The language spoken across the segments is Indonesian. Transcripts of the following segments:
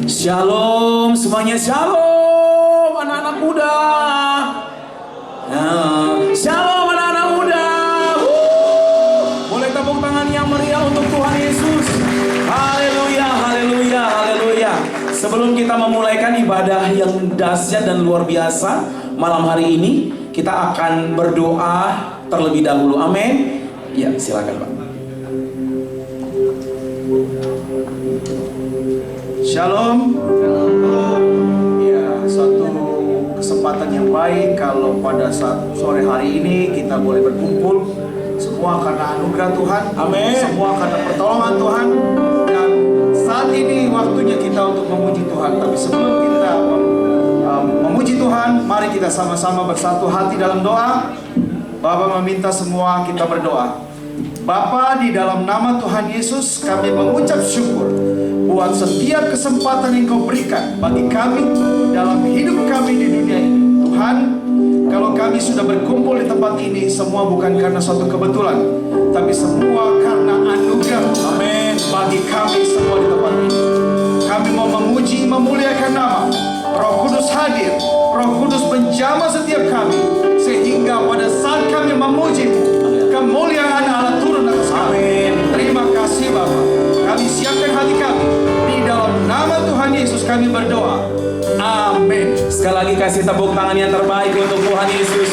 Shalom semuanya, shalom anak-anak muda. Shalom anak-anak muda. Boleh tepuk tangan yang meriah untuk Tuhan Yesus. Haleluya, haleluya, haleluya. Sebelum kita memulaikan ibadah yang dahsyat dan luar biasa malam hari ini, kita akan berdoa terlebih dahulu. Amin. Ya, silakan Pak. Shalom. Ya, suatu kesempatan yang baik kalau pada saat sore hari ini kita boleh berkumpul. Semua karena anugerah Tuhan. Amin. Semua karena pertolongan Tuhan. Dan saat ini waktunya kita untuk memuji Tuhan. Tapi sebelum kita memuji Tuhan, mari kita sama-sama bersatu hati dalam doa. Bapa meminta semua kita berdoa. Bapa, di dalam nama Tuhan Yesus kami mengucap syukur buat setiap kesempatan yang Kau berikan bagi kami dalam hidup kami di dunia ini. Tuhan, kalau kami sudah berkumpul di tempat ini, semua bukan karena suatu kebetulan, tapi semua karena anugerah. Amin. Bagi kami semua di tempat ini, kami mau memuji, memuliakan nama. Roh Kudus hadir, Roh Kudus menjamah setiap kami, sehingga pada saat kami memuji-Mu, kemuliaan Allah turun atas kami. Terima kasih Bapa. Kami siapkan hati kami. Di dalam nama Tuhan Yesus kami berdoa. Amin. Sekali lagi kasih tepuk tangan yang terbaik untuk Tuhan Yesus.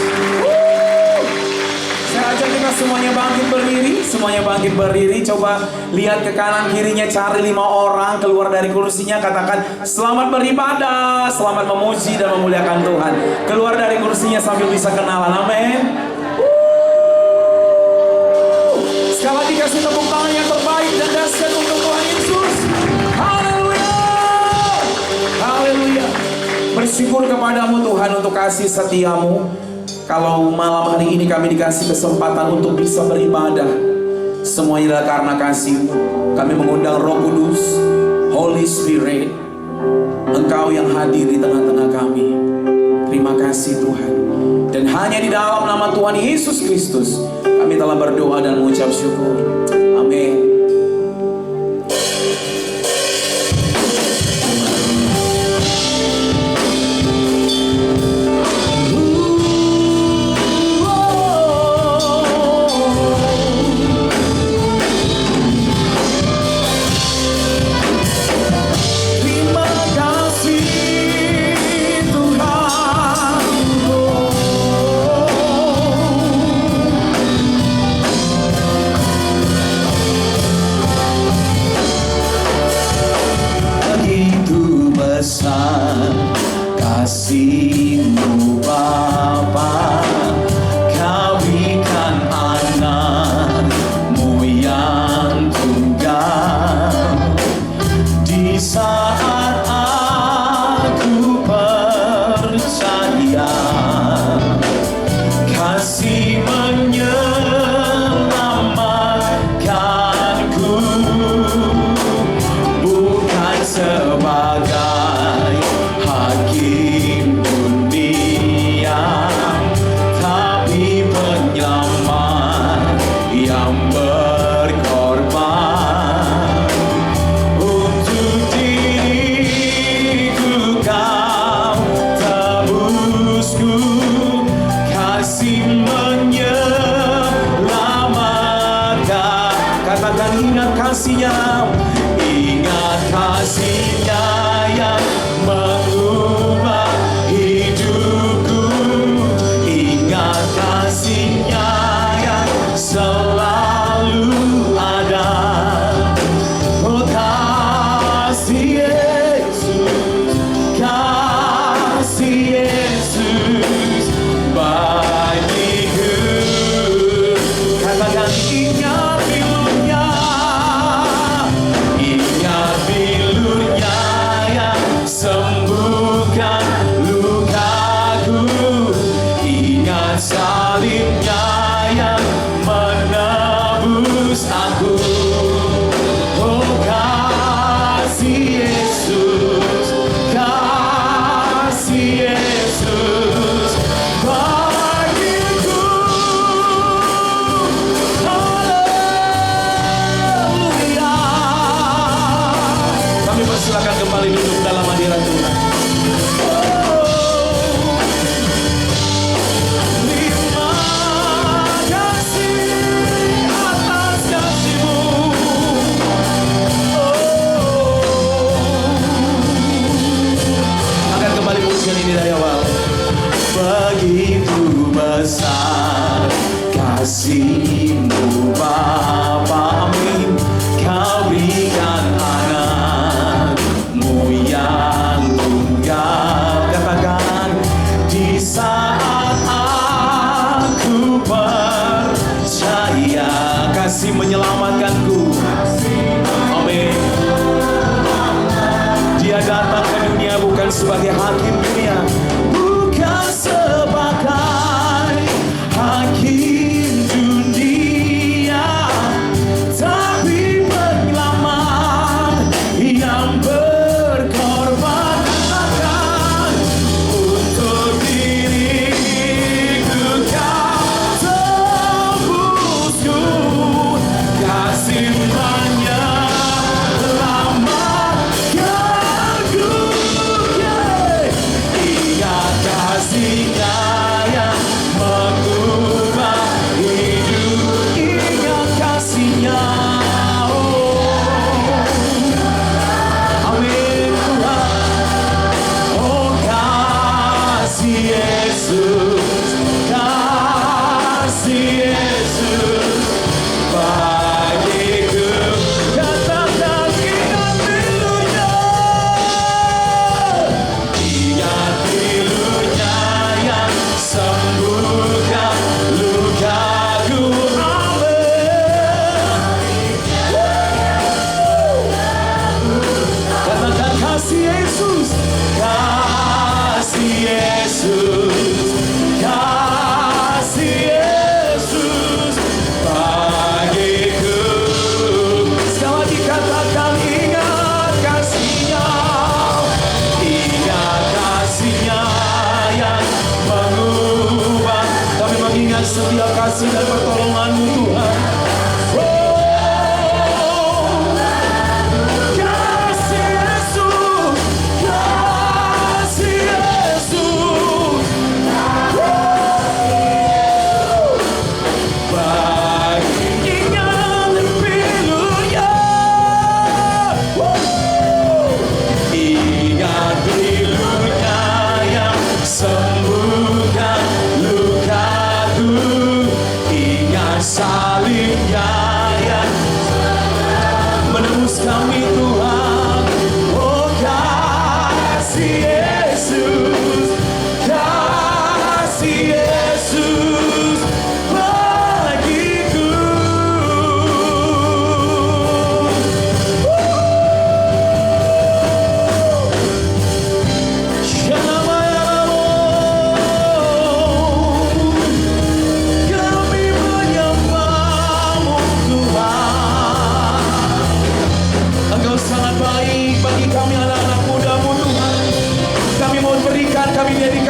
Saya ajak kita semuanya bangkit berdiri. Semuanya bangkit berdiri. Coba lihat ke kanan kirinya, cari 5 orang keluar dari kursinya. Katakan, selamat beribadah, selamat memuji dan memuliakan Tuhan. Keluar dari kursinya sambil bisa kenalan. Amin. Sekali lagi kasih tepuk tangan yang terbaik dan dahsyat untuk Tuhan Yesus. Haleluya. Haleluya. Bersyukur kepadamu Tuhan untuk kasih setiamu. Kalau malam hari ini kami dikasih kesempatan untuk bisa beribadah, semuanya adalah karena kasih-Mu. Kami mengundang Roh Kudus, Holy Spirit, Engkau yang hadir di tengah-tengah kami. Terima kasih Tuhan. Dan hanya di dalam nama Tuhan Yesus Kristus kami telah berdoa dan mengucap syukur. Amin.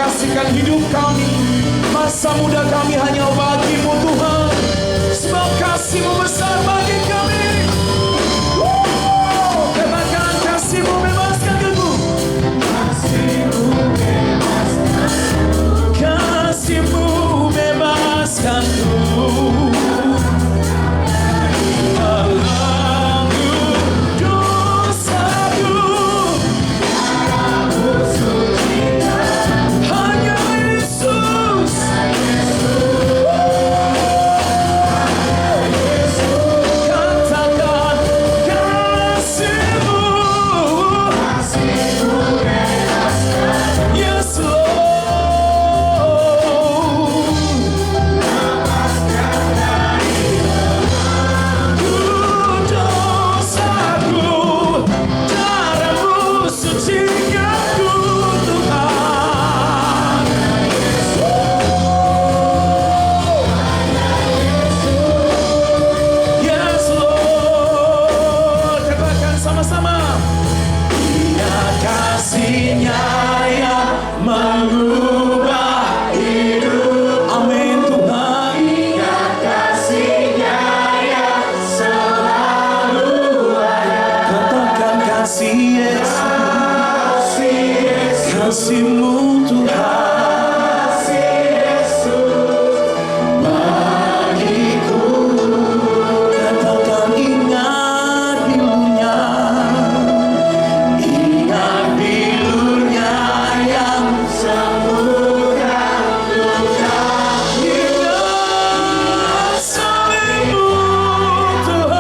kasihkan hidup kami. Masa muda kami hanya bagi-Mu Tuhan. Sebab kasih-Mu besar bagi kami. Terbakan kasih-Mu bebaskan aku. Kasih-Mu bebaskanku. Kasih-Mu Tuhan, bagiku. Katakan ingat pilunya, ingat pilunya yang sembuhkan luka. Ingat salib-Mu Tuhan,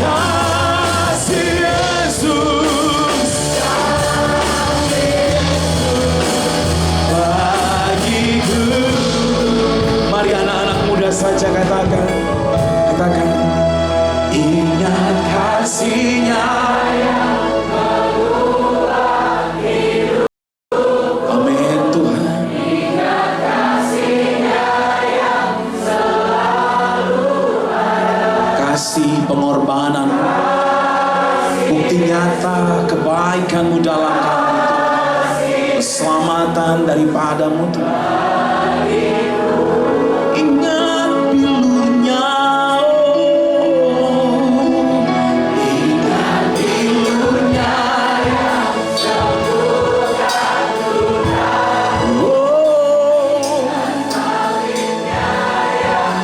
kasih saja katakan, ingat kasih-Nya yang mengubah hidup. Amin Tuhan. Ingat kasih-Nya yang selalu ada. Kasih pengorbanan, bukti nyata kebaikan-Mu dalam kami, keselamatan daripada-Mu Tuhan.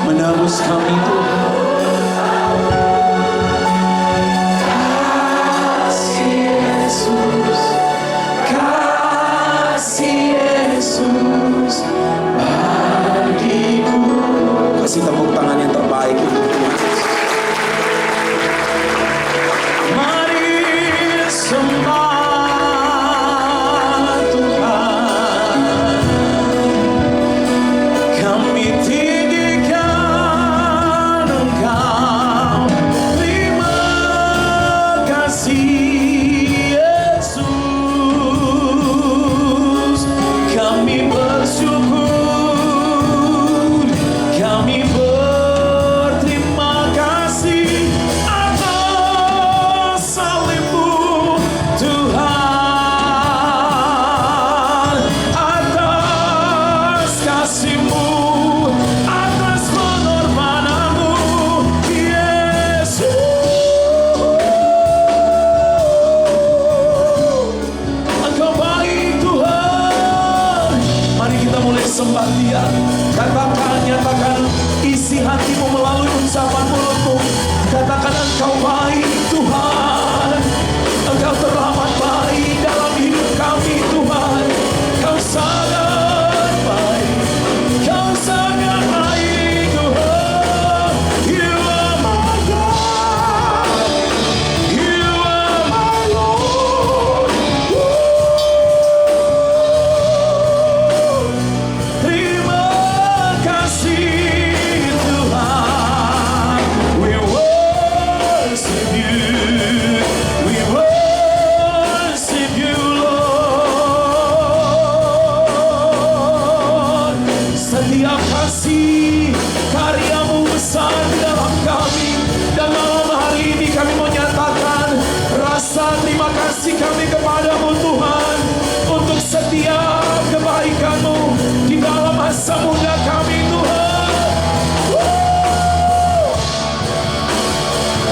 Menebus kami Tuhan. Kasih Yesus, kasih Yesus. Setiap kasih karyamu besar di dalam kami. Dan malam hari ini kami menyatakan rasa terima kasih kami kepadamu Tuhan, untuk setiap kebaikanmu di dalam masa muda kami Tuhan.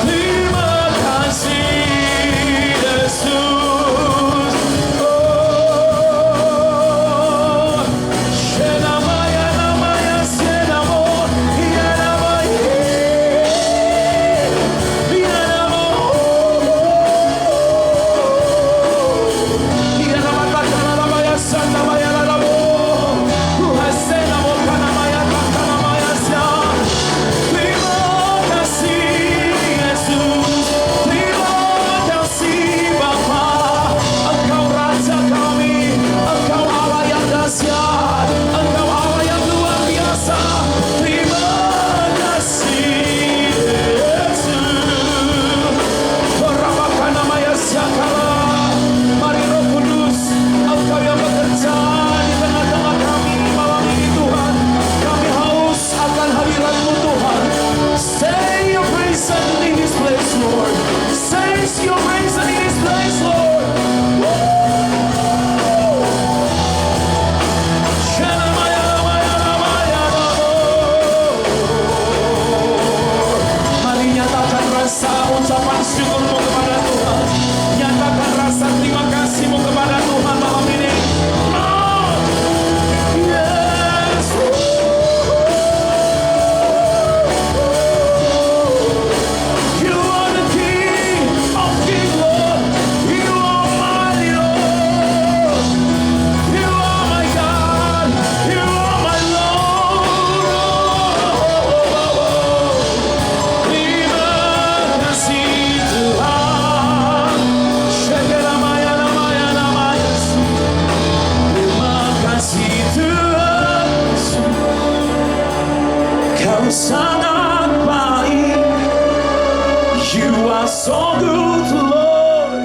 Terima kasih Yesus. Ucapan syukurmu kepada Tuhan. Nyatakan rasa terima kasihmu kepada Tuhan malam ini. Yes. You are the King of Kings, Lord. You are mighty, Lord. You are my God. You are my sangat baik. You are so good, Lord.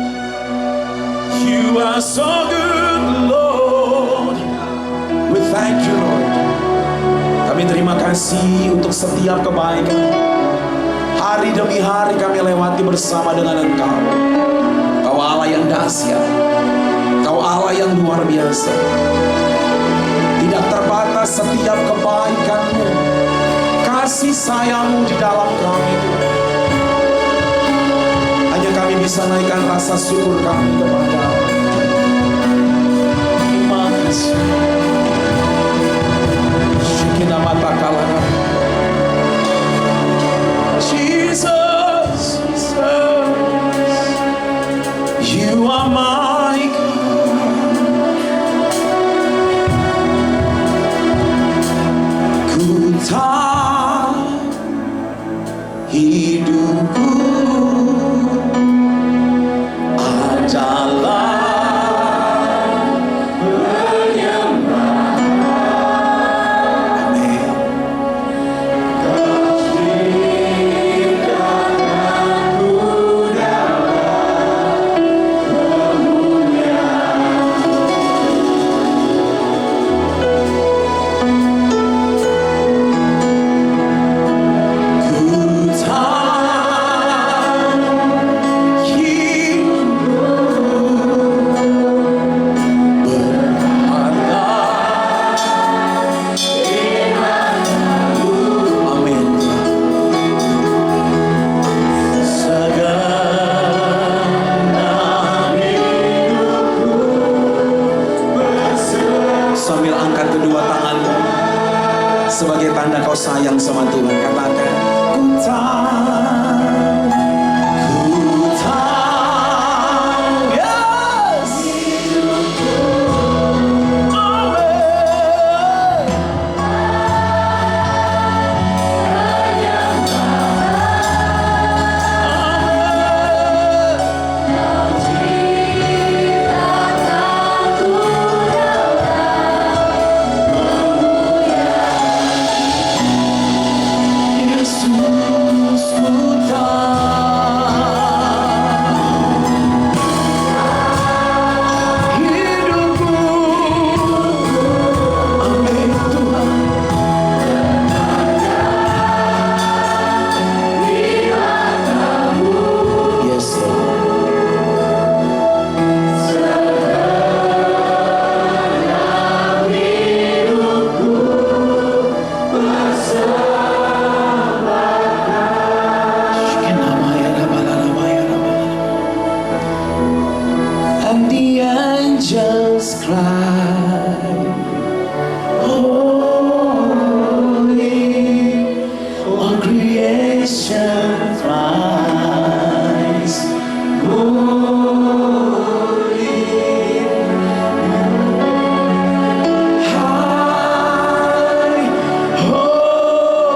You are so good, Lord. We thank you, Lord. Kami terima kasih untuk setiap kebaikan. Hari demi hari kami lewati bersama dengan Engkau. Kau Allah yang dahsyat. Kau Allah yang luar biasa. Tidak terbatas setiap kebaikan-Mu, kasih sayang-Mu di dalam kami. Hanya kami bisa naikkan rasa syukur kami kepada-Mu. Terima kasih. Syekina mata kalana. Jesus, Jesus, You are my God. Ku tahu hidupku adalah penyembah. Amin. Kasihkanku dalam kemuliaan. Ku sambil angkat kedua tanganmu sebagai tanda kau sayang sama Tuhan, katakan ku tahu, yes. Yesus and the angels cry, holy, all creation cries, holy, high, holy,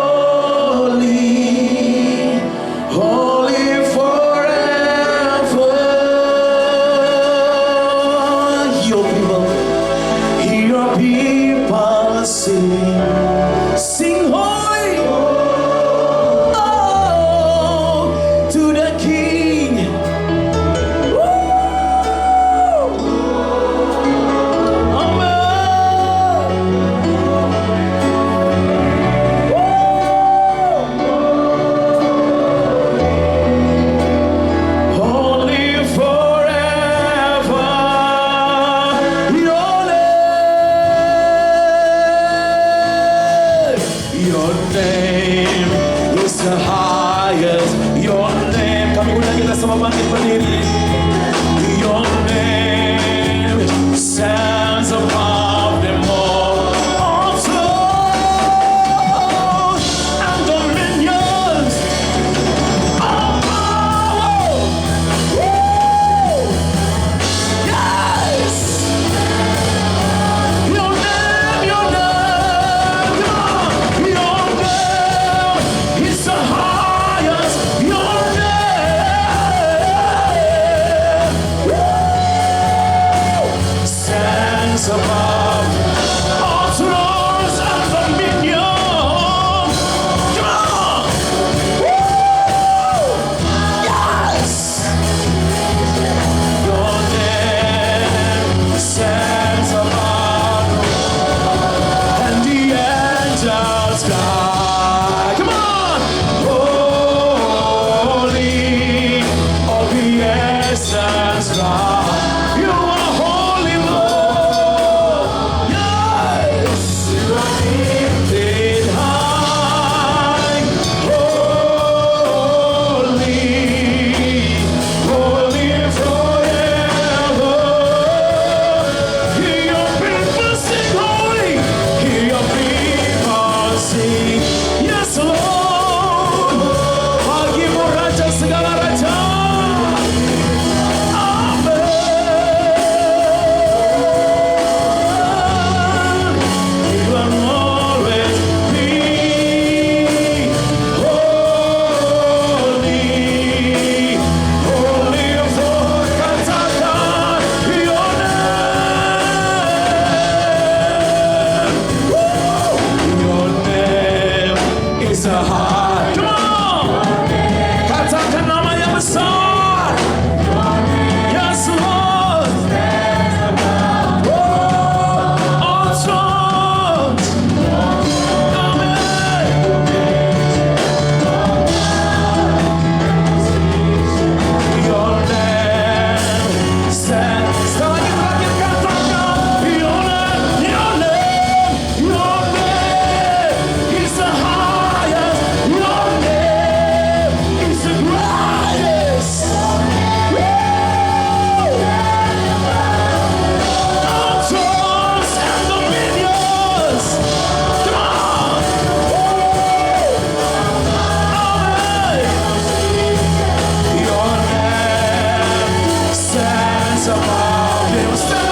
holy forever. Your people sing, sing holy, oh, to the King. Woo! Amen. Woo! Holy forever, your name is the highest. Your name, kami undang kita semua bangkit berdiri. Your name stands above them all. All thrones and dominions, all power. Woo! Yes! Your name, your name, come on. Your name is the highest. Your name, woo, stands above all thrones and dominions. Come on, woo, yes. Your name stands above, and the angels cry. Come on, holy, all creations cry. You are holy, Lord. Yes, you are lifted high. Holy, holy forever. Hear your people sing holy. Hear your people sing. Yes, Lord. Bagimu Raja segala raja. Amen. You will always be holy. Holy for katakan your name. Your name is a high. Come on. Katakan nama yang besar. Yes, Lord. Oh, all thrones. Amen. Your name stands. Sekali lagi terakhir katakan. Your name is the highest. Your name is the greatest. Woo! All thrones and dominions. Come on. Amen. Your name stands above them. Stands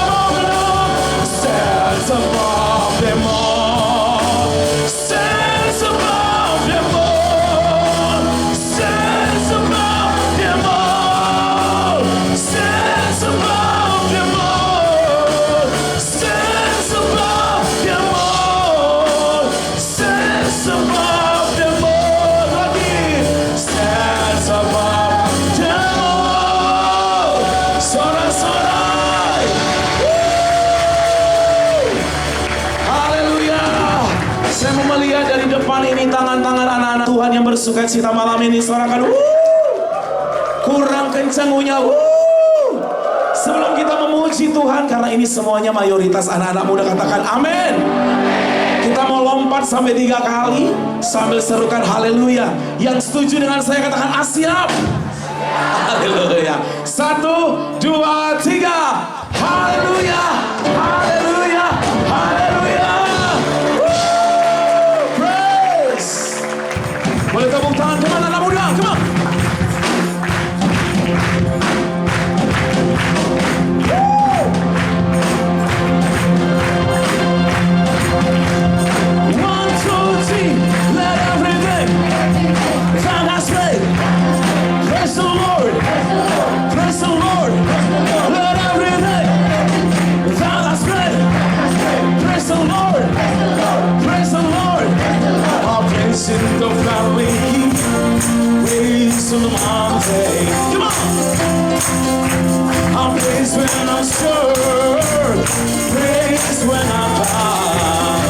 above them all. Stands above them all. Stands above them all. Stands above them all. Stands above them all. Stands above them all. Lagi. Stands above them all. Sorak-sorai. Haleluya. Saya mau melihat dari depan ini tangan-tangan anak-anak Tuhan yang bersuka cita malam ini. Sorakan kurang kencang unya. Sebelum kita memuji Tuhan, karena ini semuanya mayoritas anak-anak muda, katakan amin. Kita mau lompat sampai 3 kali sambil serukan haleluya. Yang setuju dengan saya katakan siap. Haleluya. 1, 2, 3. praise when I'm sure, praise when I'm down.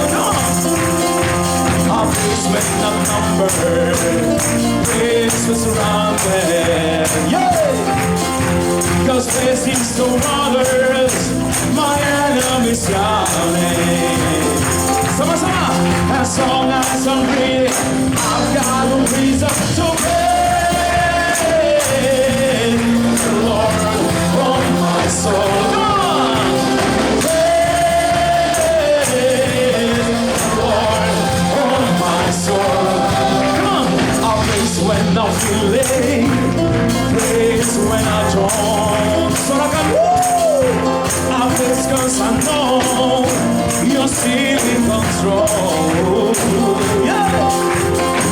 I'll praise when I'm numbered, praise when surrounded. Yeah! Cause praise is the waters, my enemies drowning. Sama-sama! As long as I'm breathing, I've got a reason to praise the Lord on my soul. Come on! Praise the Lord on my soul. Come on! I'll praise when I'm feeling, praise when I don't. So I can I'll praise cause I know you're still in control. Yeah!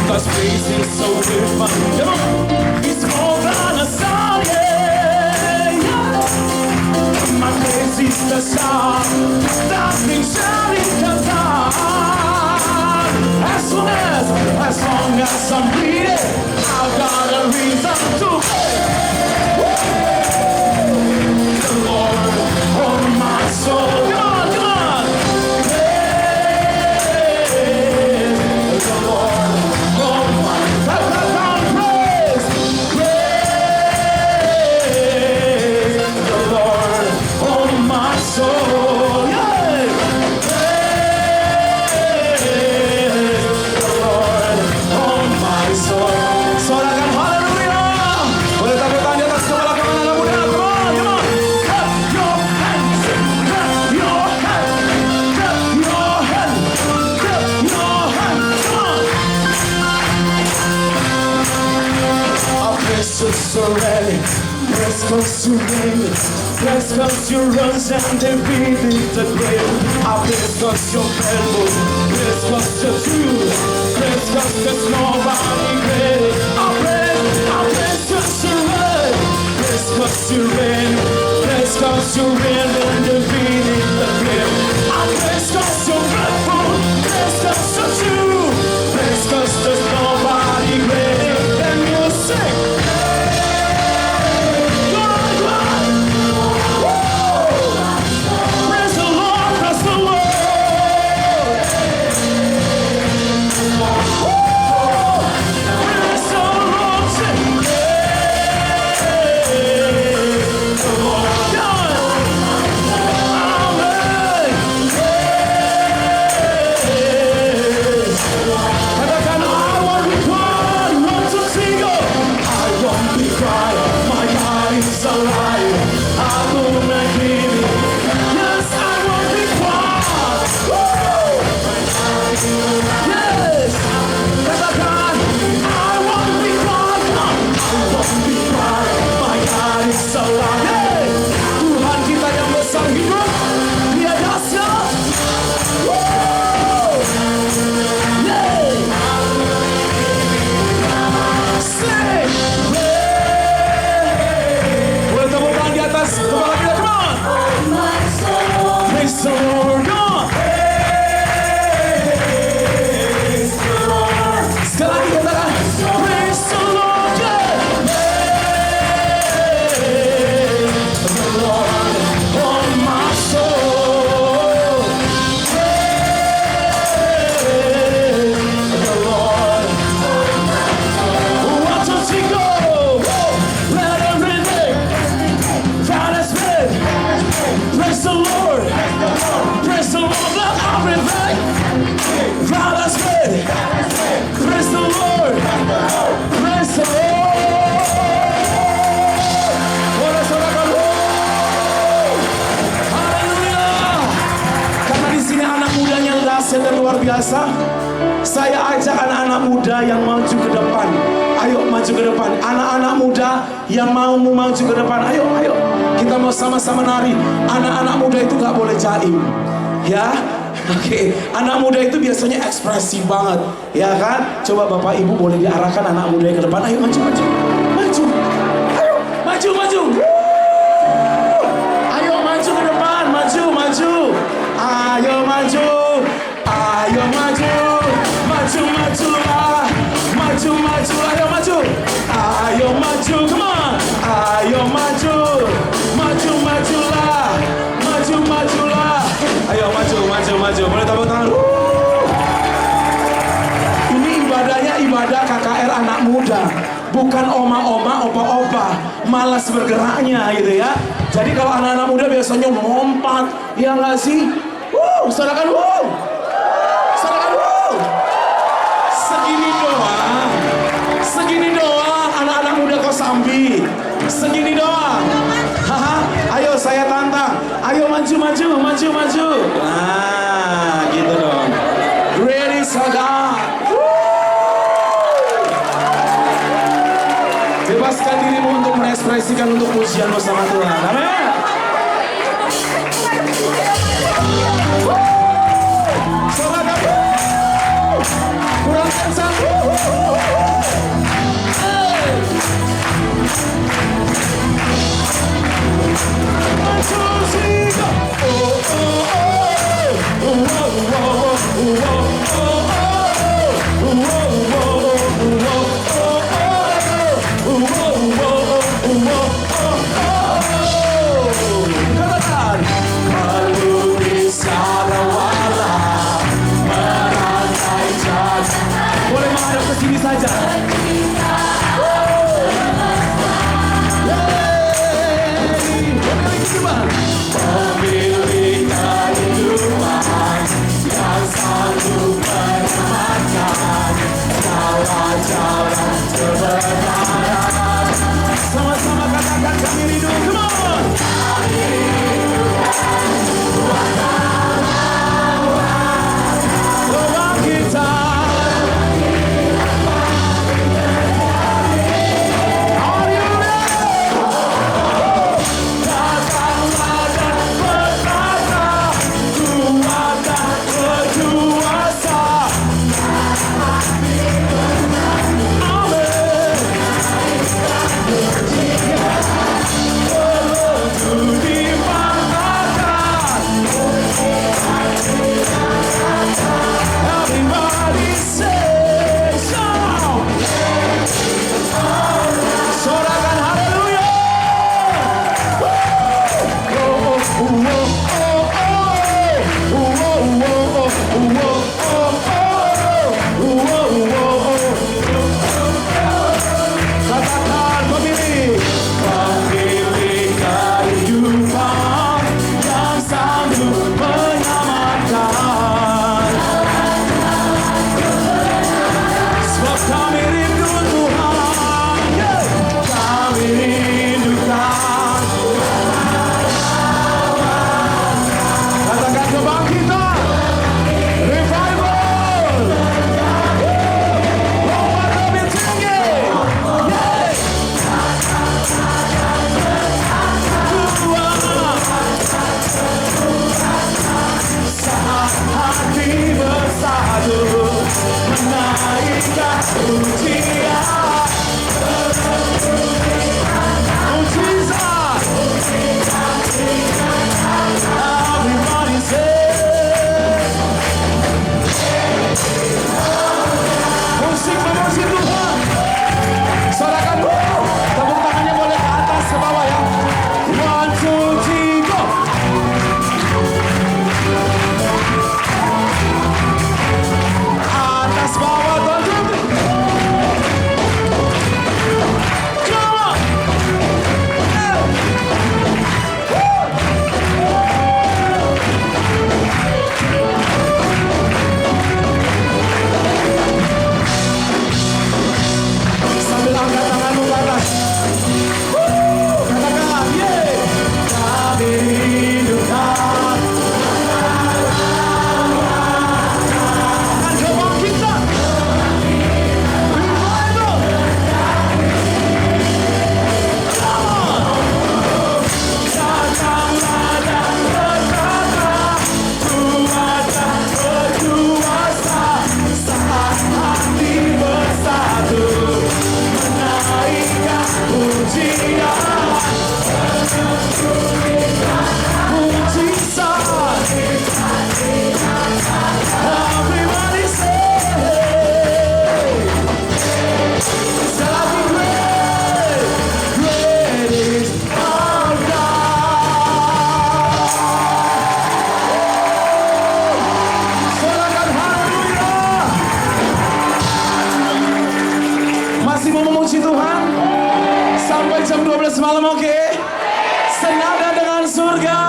Cause praise is so different. Come on! It's more than a song, yeah! My praise is the song that brings shouting to God. As long as I'm breathing, I've got a reason to praise the Lord on my soul. Come on, come on! Praise the Lord on my praise, praise the Lord on my soul. Yeah! Praise the Lord on my soul. Sorakan haleluya. Boleh tepuk tangan di atas kepala kanan anak muda. Come on, come on. Clap your hands, clap your hands, clap your hands, clap your hands. Come on. Our precious already. Press close to rain, press close to runs and they beat the grave. Our press close to faithful, press close to true, press close to nobody great. Our press close to rain, press close to rain, press close to rain and they beat the grave. Our press close to faithful, press close to true, press close to nobody great. Then you sing. Luar biasa. Saya ajak anak-anak muda yang maju ke depan. Ayo maju ke depan. Anak-anak muda yang mau maju ke depan. Ayo, ayo. Kita mau sama-sama nari. Anak-anak muda itu gak boleh jaim. Ya, oke. Anak muda itu biasanya ekspresi banget. Ya kan? Coba Bapak Ibu boleh diarahkan anak muda ke depan. Ayo maju, maju. Maju. Ayo, maju, maju. Ayo maju ke depan. Maju, maju. Ayo maju. Ayo maju, maju, maju lah, maju, maju, ayo maju, come on, ayo maju, maju, maju. bukan oma-oma, opa-opa, malas bergeraknya gitu ya. Jadi kalau anak-anak muda biasanya lompat, ya nggak sih? Saudarakan segini doang, anak-anak muda Kosambi, segini doang. Haha, ayo saya tantang, ayo maju. Nah, gitu dong. Ready, saudara. Bebaskan dirimu untuk mengekspresikan untuk pujian bersama Tuhan. Amin. Sobat, kurang kencang. Boleh surga.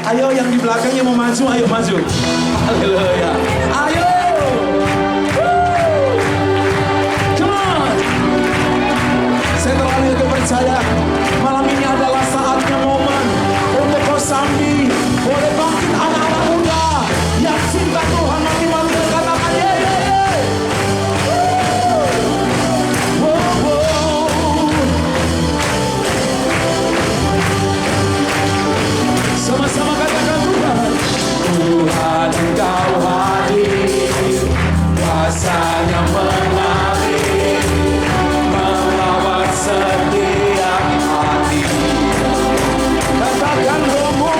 Ayo yang di belakangnya mau maju, ayo maju. Haleluya. Ayo. Come on. Saya terlalu percaya malam ini adalah saatnya momen untuk kau sambil boleh bangkit anak-anak muda yang cinta Tuhan mati-mati katakan ye ye ye. Sama-sama katakan Tuhan. Tuhan Engkau hadir, kuasanya mengalir, melawat setiap hati. Katakan Rohmu,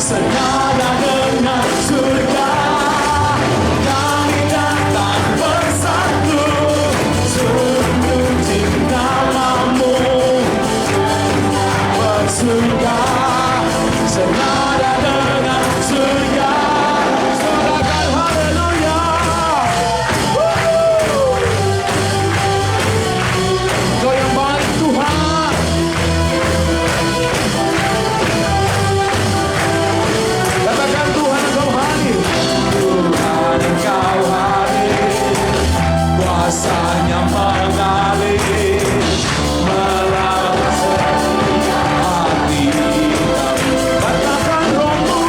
senada dengan surga, kami datang bersatu, memuji namamu, bersurga, senada dengan surga, katakan haleluya. Kau yang baik Tuhan. Katakan Tuhan Engkau hadir. Tuhan Engkau hadir, kuasanya mengalir, melawat setiap hati. Katakan Rohmu,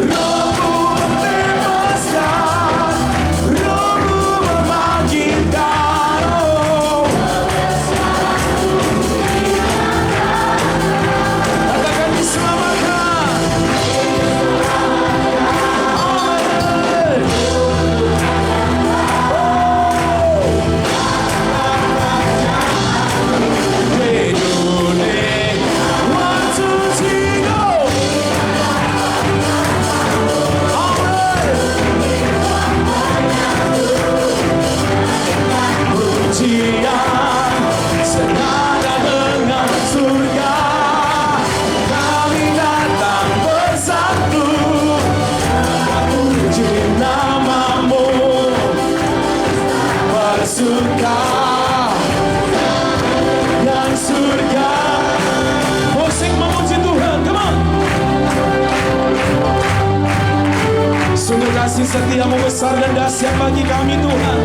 Rohmu membebaskan, Rohmu membangkitkan. Katakan diselamatkan. Senada dengan surga, kami datang bersatu, memuji namamu, bersurga, yang surga. Musik memuji Tuhan, come on. Sungguh kasih setiamu besar dan dahsyat bagi kami Tuhan.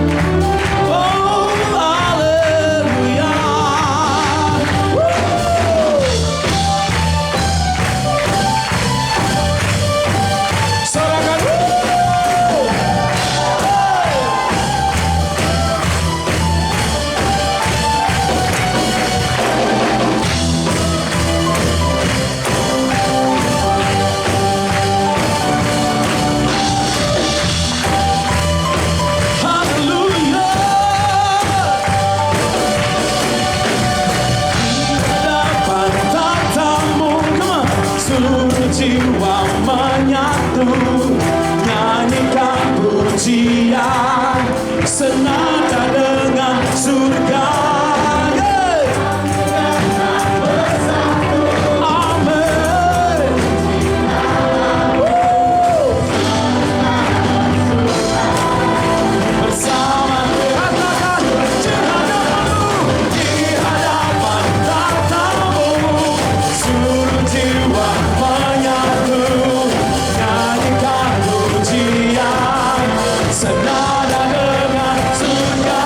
Oh, haleluya. Sorakan. Jiwa menyatu, nyanyikan pujian, senada dengan surga. Senada dengan surga,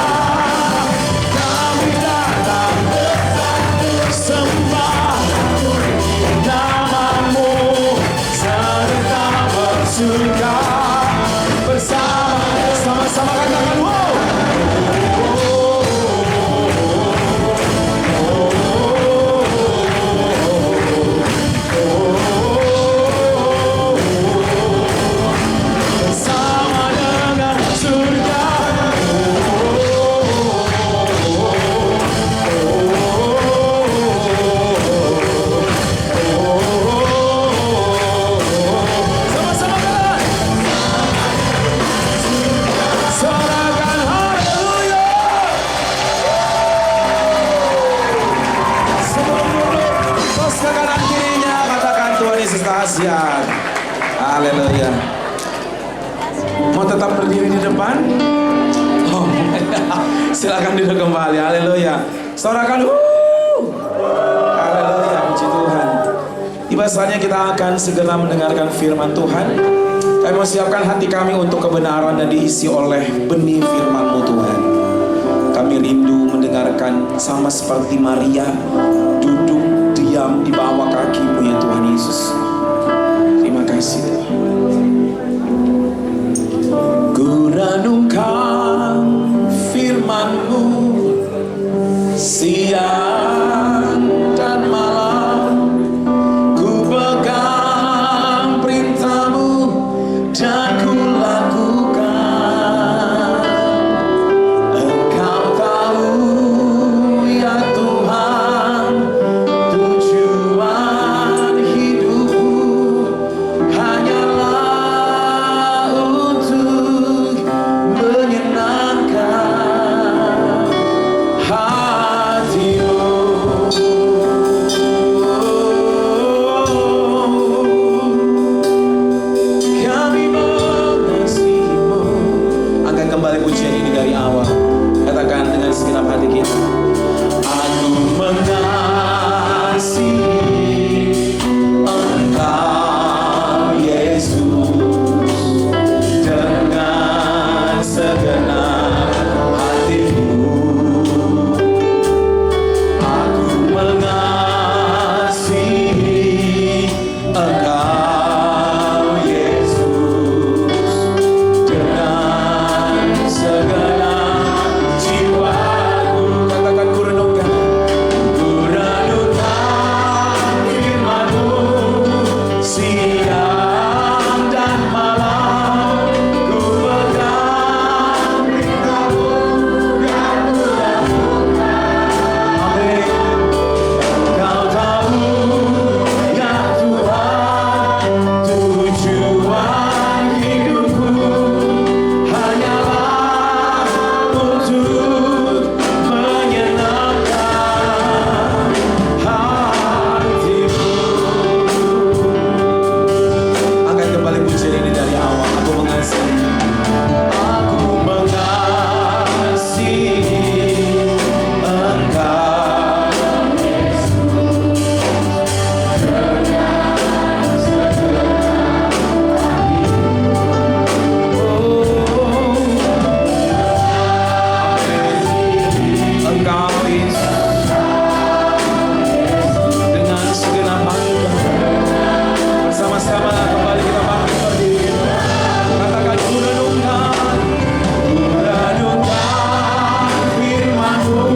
Haleluya. Mau tetap berdiri di depan? Oh, silakan duduk kembali. Haleluya. Sorakan. Haleluya, puji Tuhan. Tiba saatnya kita akan segera mendengarkan firman Tuhan. Kami mau siapkan hati kami untuk kebenaran dan diisi oleh benih firman-Mu Tuhan. Kami rindu mendengarkan sama seperti Maria, duduk diam di bawah kaki-Mu ya Tuhan Yesus. Terima kasih Tuhan. Ku renungkan firman-Mu siang dan malam, ku pegang perintah-Mu dan ku lakukan. Engkau tahu ya Tuhan, tujuan hidupku hanyalah untuk menyenangkan hati-Mu. Kami mengasihi-Mu. Angkat kembali pujian ini dari awal. Katakan dengan segenap hati kita. Aku mengasihi Engkau Yesus dengan segenap hatiku. Aku mengasihi Engkau Yesus dengan segenap jiwaku. Katakan ku renungkan firman-Mu siang dan malam, ku pegang perintah-Mu dan ku lakukan. Amin. Kau tahu ya Tuhan, tujuan hidupku hanyalah untuk menyenangkan hati-Mu. Angkat kembali pujian ini dari awal. Aku mengasihi. Aku mengasihi Engkau Engkau Yesus dengan segenap hati kami. Bersama-sama kembali kita bangkit berdiri. Katakan ku renungkan firman-Mu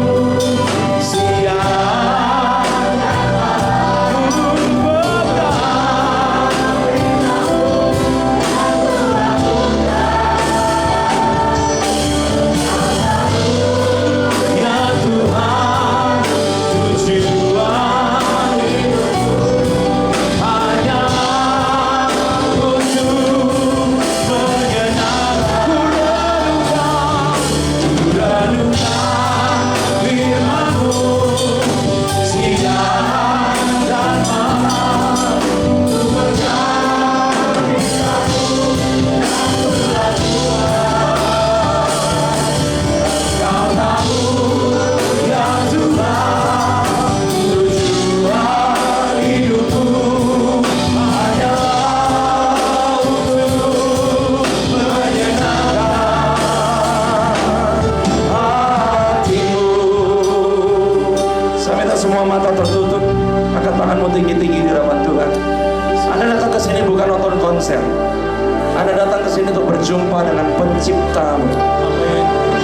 siang dan malam, ku pegang perintah-Mu dan ku lakukan. Ya Tuhan, tujuan hidupku hanyalah untuk menyenangkan. Ku renungkan firman-Mu siang dan malam, ku pegang perintah-Mu dan ku lakukan. Kau tahu ya Tuhan, tujuan hidupku hanyalah untuk menyenangkan hati-Mu. Saya minta semua mata tertutup, angkat tanganmu tinggi-tinggi di hadapan Tuhan. Anda datang ke sini bukan nonton konser. Anda datang ke sini untuk berjumpa dengan Pencipta-Mu.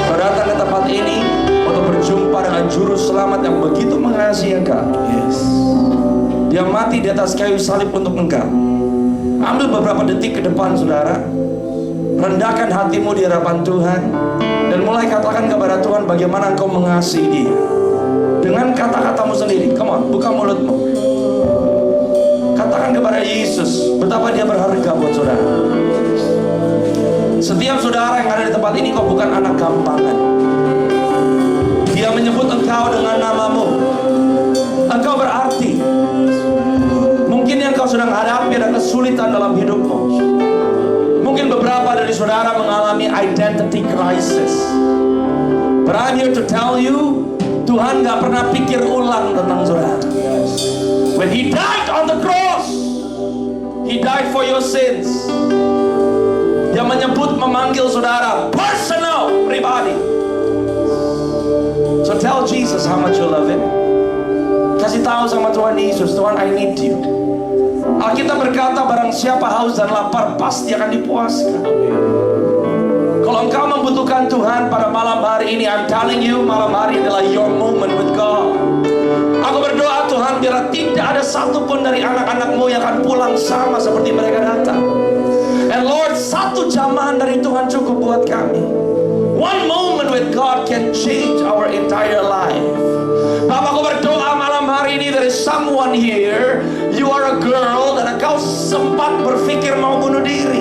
Anda datang ke tempat ini untuk berjumpa dengan Juru Selamat yang begitu mengasihi engkau. Dia mati di atas kayu salib untuk engkau. Ambil beberapa detik ke depan, saudara. Rendahkan hatimu di hadapan Tuhan dan mulai katakan kepada Tuhan bagaimana engkau mengasihi Dia. Dengan kata-katamu sendiri. Come on, buka mulutmu. Katakan kepada Yesus betapa Dia berharga buat saudara. Setiap saudara yang ada di tempat ini, kau bukan anak gampangan. Dia menyebut engkau dengan namamu. Engkau berarti. Mungkin yang kau sedang hadapi adalah kesulitan kesulitan dalam hidupmu. Mungkin beberapa dari saudara mengalami identity crisis. But I'm here to tell you, Tuhan gak pernah pikir ulang tentang saudara. When He died on the cross, He died for your sins. Dia memanggil saudara personal, pribadi. So tell Jesus how much you love Him. Kasih tahu sama Tuhan Yesus, Tuhan, I need you. Alkitab berkata, barang siapa haus dan lapar pasti akan dipuaskan. Kalau engkau membutuhkan Tuhan pada malam hari ini, I'm telling you, malam hari adalah your moment with God. Aku berdoa, Tuhan, biar tidak ada satupun dari anak-anak-Mu yang akan pulang sama seperti mereka datang. And Lord, 1 jamahan dari Tuhan cukup buat kami. One moment with God can change our entire life. Bapak, aku berdoa malam hari ini, there is someone here, you are a girl, dan engkau sempat berpikir mau bunuh diri.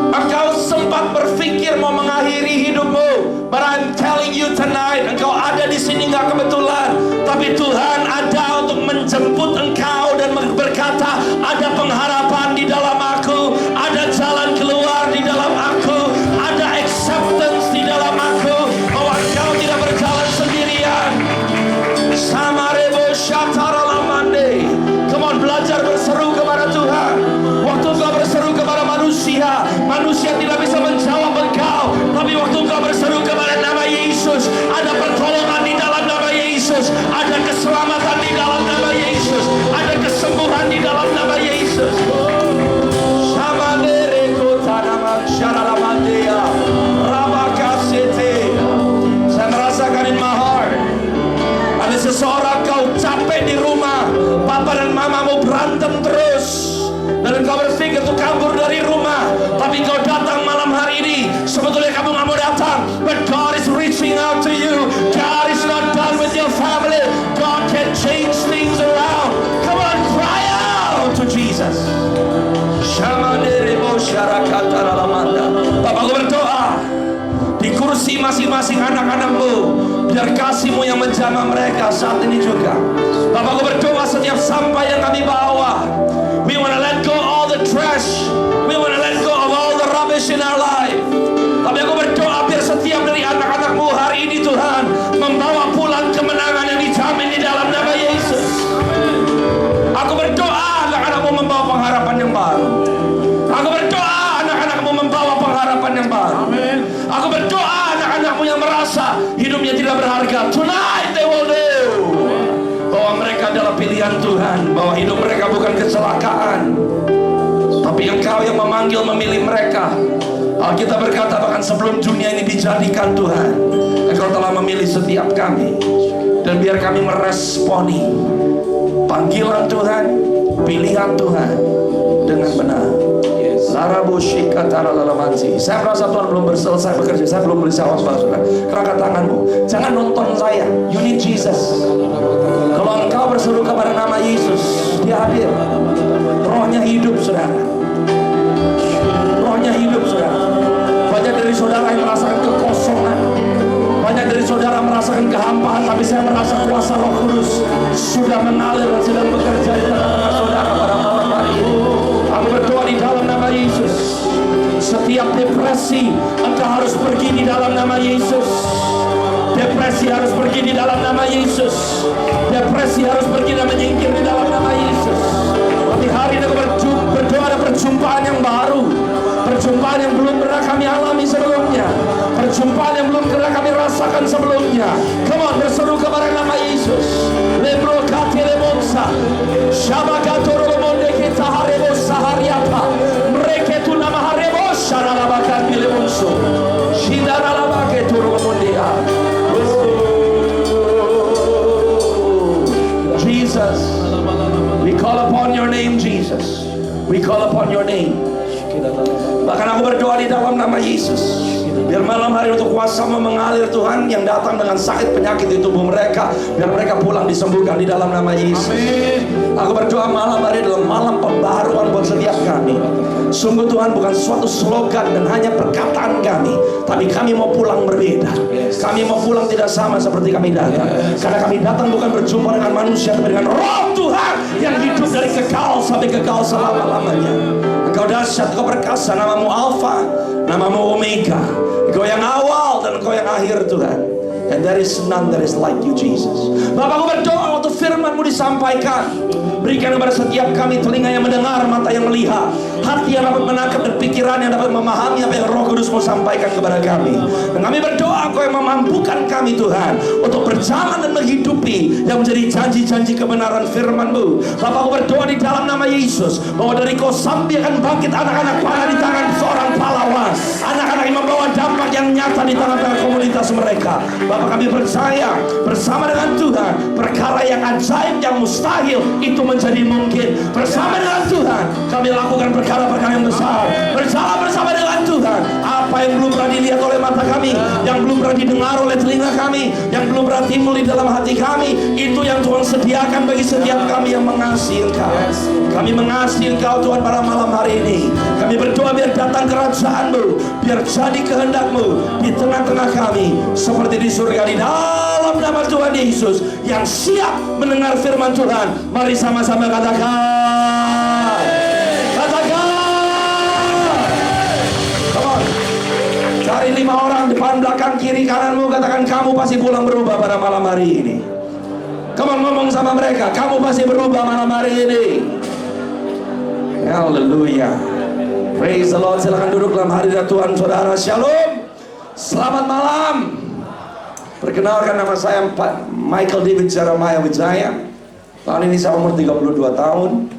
Engkau sempat berpikir mau mengakhiri hidupmu. But I'm telling you tonight, engkau ada di sini gak kebetulan, tapi Tuhan ada untuk menjemput engkau dan berkata, ada pengharapan di dalam aku, ada jalan keluar di dalam aku, ada acceptance di dalam aku, bahwa engkau tidak berjalan sendirian. Samarebo Shataralamande. Come on, belajar berseru kepada Tuhan. Waktu engkau berseru kepada manusia, manusia tidak bisa menjawab engkau. Tapi waktu engkau berseru kepada nama Yesus, ada pertolongan di dalam nama Yesus, ada keselamatan di dalam nama Yesus, ada kesembuhan di dalam nama Yesus. Shamandereko tanaman syaralamandea rabakasete. Saya merasakan in my heart, ada seseorang kau capek di rumah, papa dan mamamu berantem terus, dan engkau berpikir untuk kabur dari rumah, tapi kau datang malam hari ini. Sebetulnya kamu gak mau datang, but God is reaching out to you. God is not done with your family. God can change things around. Come on, cry out to Jesus. Bapak, aku berdoa di kursi masing-masing anak-anakmu, biar kasih-Mu yang menjamah mereka saat ini juga. Bapak, aku berdoa setiap sampah yang kami bawa, we want to let go all the trash, we want to let go of all the rubbish in our life. Tapi aku berdoa biar setiap dari anak-anak-Mu hari ini, Tuhan, membawa pulang kemenangan yang dijamin di dalam nama Yesus. Aku berdoa anak-anak-Mu membawa pengharapan yang baru. Aku berdoa anak-anak-Mu membawa pengharapan yang baru. Amen. Aku berdoa anak-anak-Mu yang merasa hidupnya tidak berharga, tonight they will know bahwa mereka adalah pilihan Tuhan, bahwa hidup mereka bukan kecelakaan, tapi Engkau yang memanggil, memilih mereka. Alkitab berkata bahkan sebelum dunia ini dijadikan Tuhan, Engkau telah memilih setiap kami. Dan biar kami meresponi panggilan Tuhan, pilihan Tuhan dengan benar. Saya merasa Tuhan belum selesai bekerja, saya belum bisa apa, saudara. Angkat tanganmu, jangan nonton saya. You need Jesus. Kalau engkau berseru kepada nama Yesus, Dia hadir. Rohnya hidup, saudara. Rohnya hidup, saudara. Banyak dari saudara yang merasakan kekosongan, banyak dari saudara merasakan kehampaan, tapi saya merasa kuasa Roh Kudus sudah mengalir dan sedang bekerja di tengah-tengah saudara pada malam hari ini. Aku berdoa di dalam nama Yesus, setiap depresi engkau harus pergi di dalam nama Yesus. Depresi harus pergi di dalam nama Yesus. Depresi harus pergi dan menyingkir di dalam nama Yesus. Tapi hari ini aku berdoa ada perjumpaan yang baru, perjumpaan yang belum pernah kami alami sebelumnya, perjumpaan yang belum pernah kami rasakan sebelumnya. Come on, berseru kepada nama Yesus. Lebro katile monsa, shabakatoro monde kita harebo sahariata, mereka tu nama harebo sharalabakan bile monso, shidaralabaketoro mondia. Jesus, we call upon your name, Jesus. We call upon your name. Bahkan aku berdoa di dalam nama Yesus, biar malam hari untuk kuasa-Mu mengalir Tuhan, yang datang dengan sakit penyakit di tubuh mereka, biar mereka pulang disembuhkan di dalam nama Yesus. Amin. Aku berdoa malam hari adalah malam pembaruan buat setiap kami. Sungguh Tuhan, bukan suatu slogan dan hanya perkataan kami, tapi kami mau pulang berbeda. Kami mau pulang tidak sama seperti kami datang. Karena kami datang bukan berjumpa dengan manusia, tapi dengan Roh Tuhan yang hidup dari kekal sampai kekal selama-lamanya. Engkau dahsyat, Engkau perkasa, namamu Alfa, namamu Omega. Engkau yang awal dan Engkau yang akhir Tuhan. And there is none that is like you, Jesus. Bapakku berdoa waktu firman-Mu disampaikan, berikan kepada setiap kami telinga yang mendengar, mata yang melihat, hati yang dapat menangkap, dan pikiran yang dapat memahami apa yang Roh Kudus mau sampaikan kepada kami. Dan kami berdoa Engkau yang memampukan kami Tuhan untuk berjalan dan menghidupi yang menjadi janji-janji kebenaran firman-Mu. Bapakku berdoa di dalam nama Yesus, bahwa dari Kosambi akan bangkit anak-anak panah di tangan seorang pahlawan, anak-anak yang membawa dampak yang nyata di tangan komunitas mereka. Bapak, kami percaya bersama dengan Tuhan, perkara yang ajaib, yang mustahil itu menjadi mungkin. Bersama dengan Tuhan kami lakukan perkara-perkara yang besar. Berjalan bersama dengan Tuhan, apa yang belum pernah dilihat oleh mata kami, yang belum pernah didengar oleh telinga kami, yang belum pernah timbul di dalam hati kami, itu yang Tuhan sediakan bagi setiap kami yang mengasihi Engkau. Kami mengasihi Engkau Tuhan pada malam hari ini. Kami berdoa biar datang kerajaan-Mu, biar jadi kehendak-Mu di tengah-tengah kami, seperti di surga. Di dalam nama Tuhan Yesus yang siap mendengar firman Tuhan, mari sama-sama katakan. Come on. Cari 5 orang depan, belakang, kiri, kananmu, katakan kamu pasti pulang berubah pada malam hari ini. Come on, ngomong sama mereka, kamu pasti berubah malam hari ini. Haleluya. Praise the Lord. Silakan duduk dalam hadirat Tuhan saudara. Shalom. Selamat malam. Perkenalkan, nama saya Michael David Jeremiah Wijaya. Tahun ini saya umur 32 tahun.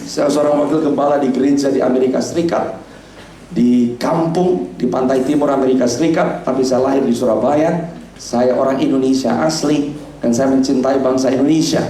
Saya seorang wakil gembala di gereja di Amerika Serikat, di kampung di pantai timur Amerika Serikat. Tapi saya lahir di Surabaya. Saya orang Indonesia asli dan saya mencintai bangsa Indonesia.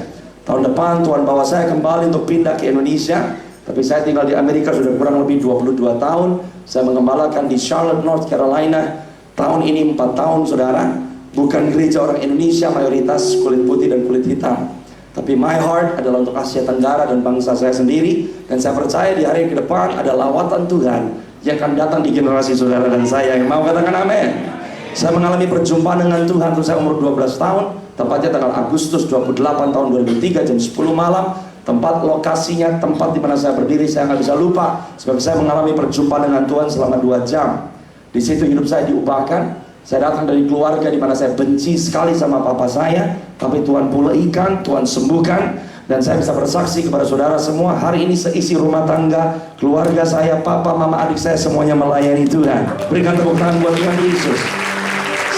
Tahun depan Tuhan bawa saya kembali untuk pindah ke Indonesia. Tapi saya tinggal di Amerika sudah kurang lebih 22 tahun. Saya mengembalakan di Charlotte, North Carolina. Tahun ini 4 tahun saudara. Bukan gereja orang Indonesia, mayoritas kulit putih dan kulit hitam. Tapi my heart adalah untuk Asia Tenggara dan bangsa saya sendiri. Dan saya percaya di hari ke depan ada lawatan Tuhan yang akan datang di generasi saudara dan saya. Yang mau katakan amin. Saya mengalami perjumpaan dengan Tuhan waktu saya umur 12 tahun. Tepatnya tanggal Agustus 28 tahun 2003 jam 10 malam. Tempat lokasinya, tempat di mana saya berdiri saya nggak bisa lupa. Sebab saya mengalami perjumpaan dengan Tuhan selama 2 jam. Di situ hidup saya diubahkan. Saya datang dari keluarga di mana saya benci sekali sama papa saya, tapi Tuhan pulihkan, Tuhan sembuhkan, dan saya bisa bersaksi kepada saudara semua. Hari ini seisi rumah tangga, keluarga saya, papa, mama, adik saya semuanya melayani Tuhan. Berikan tepuk tangan buat Tuhan Yesus.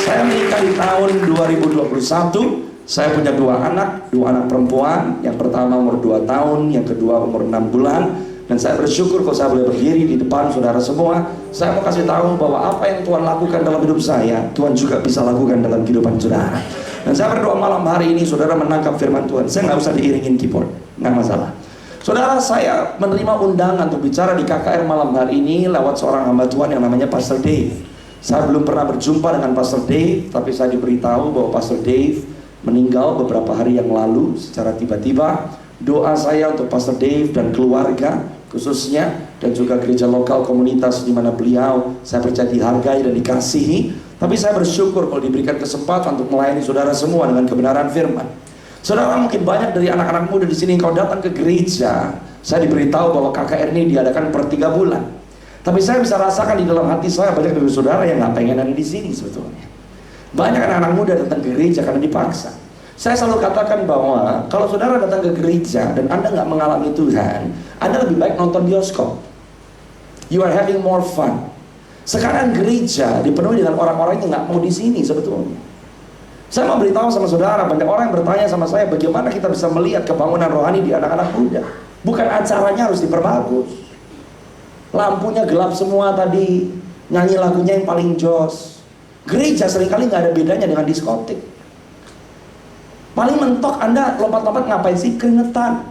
Saya menikah di tahun 2021. Saya punya 2 anak perempuan. Yang pertama umur 2 tahun, yang kedua umur 6 bulan. Dan saya bersyukur kalau saya boleh berdiri di depan saudara semua. Saya mau kasih tahu bahwa apa yang Tuhan lakukan dalam hidup saya, Tuhan juga bisa lakukan dalam kehidupan saudara. Dan saya berdoa malam hari ini saudara menangkap firman Tuhan. Saya nggak usah diiringin keyboard, nggak masalah. Saudara, saya menerima undangan untuk bicara di KKR malam hari ini lewat seorang hamba Tuhan yang namanya Pastor Dave. Saya belum pernah berjumpa dengan Pastor Dave, tapi saya diberitahu bahwa Pastor Dave meninggal beberapa hari yang lalu secara tiba-tiba. Doa saya untuk Pastor Dave dan keluarga khususnya, dan juga gereja lokal komunitas di mana beliau, saya percaya dihargai dan dikasihi. Tapi saya bersyukur kalau diberikan kesempatan untuk melayani saudara semua dengan kebenaran firman. Saudara, mungkin banyak dari anak-anak muda di sini kau datang ke gereja. Saya diberitahu bahwa KKR ini diadakan per 3 bulan. Tapi saya bisa rasakan di dalam hati saya banyak dari saudara yang nggak pengen ada di sini sebetulnya. Banyak anak-anak muda datang ke gereja karena dipaksa. Saya selalu katakan bahwa kalau saudara datang ke gereja dan Anda nggak mengalami Tuhan, Anda lebih baik nonton bioskop. You are having more fun. Sekarang gereja dipenuhi dengan orang-orang yang nggak mau di sini sebetulnya. Saya mau beritahu sama saudara, banyak orang yang bertanya sama saya, bagaimana kita bisa melihat kebangunan rohani di anak-anak muda. Bukan acaranya harus diperbagus. Lampunya gelap semua tadi, nyanyi lagunya yang paling jos. Gereja seringkali nggak ada bedanya dengan diskotik. Paling mentok Anda lompat-lompat ngapain sih? Keringetan.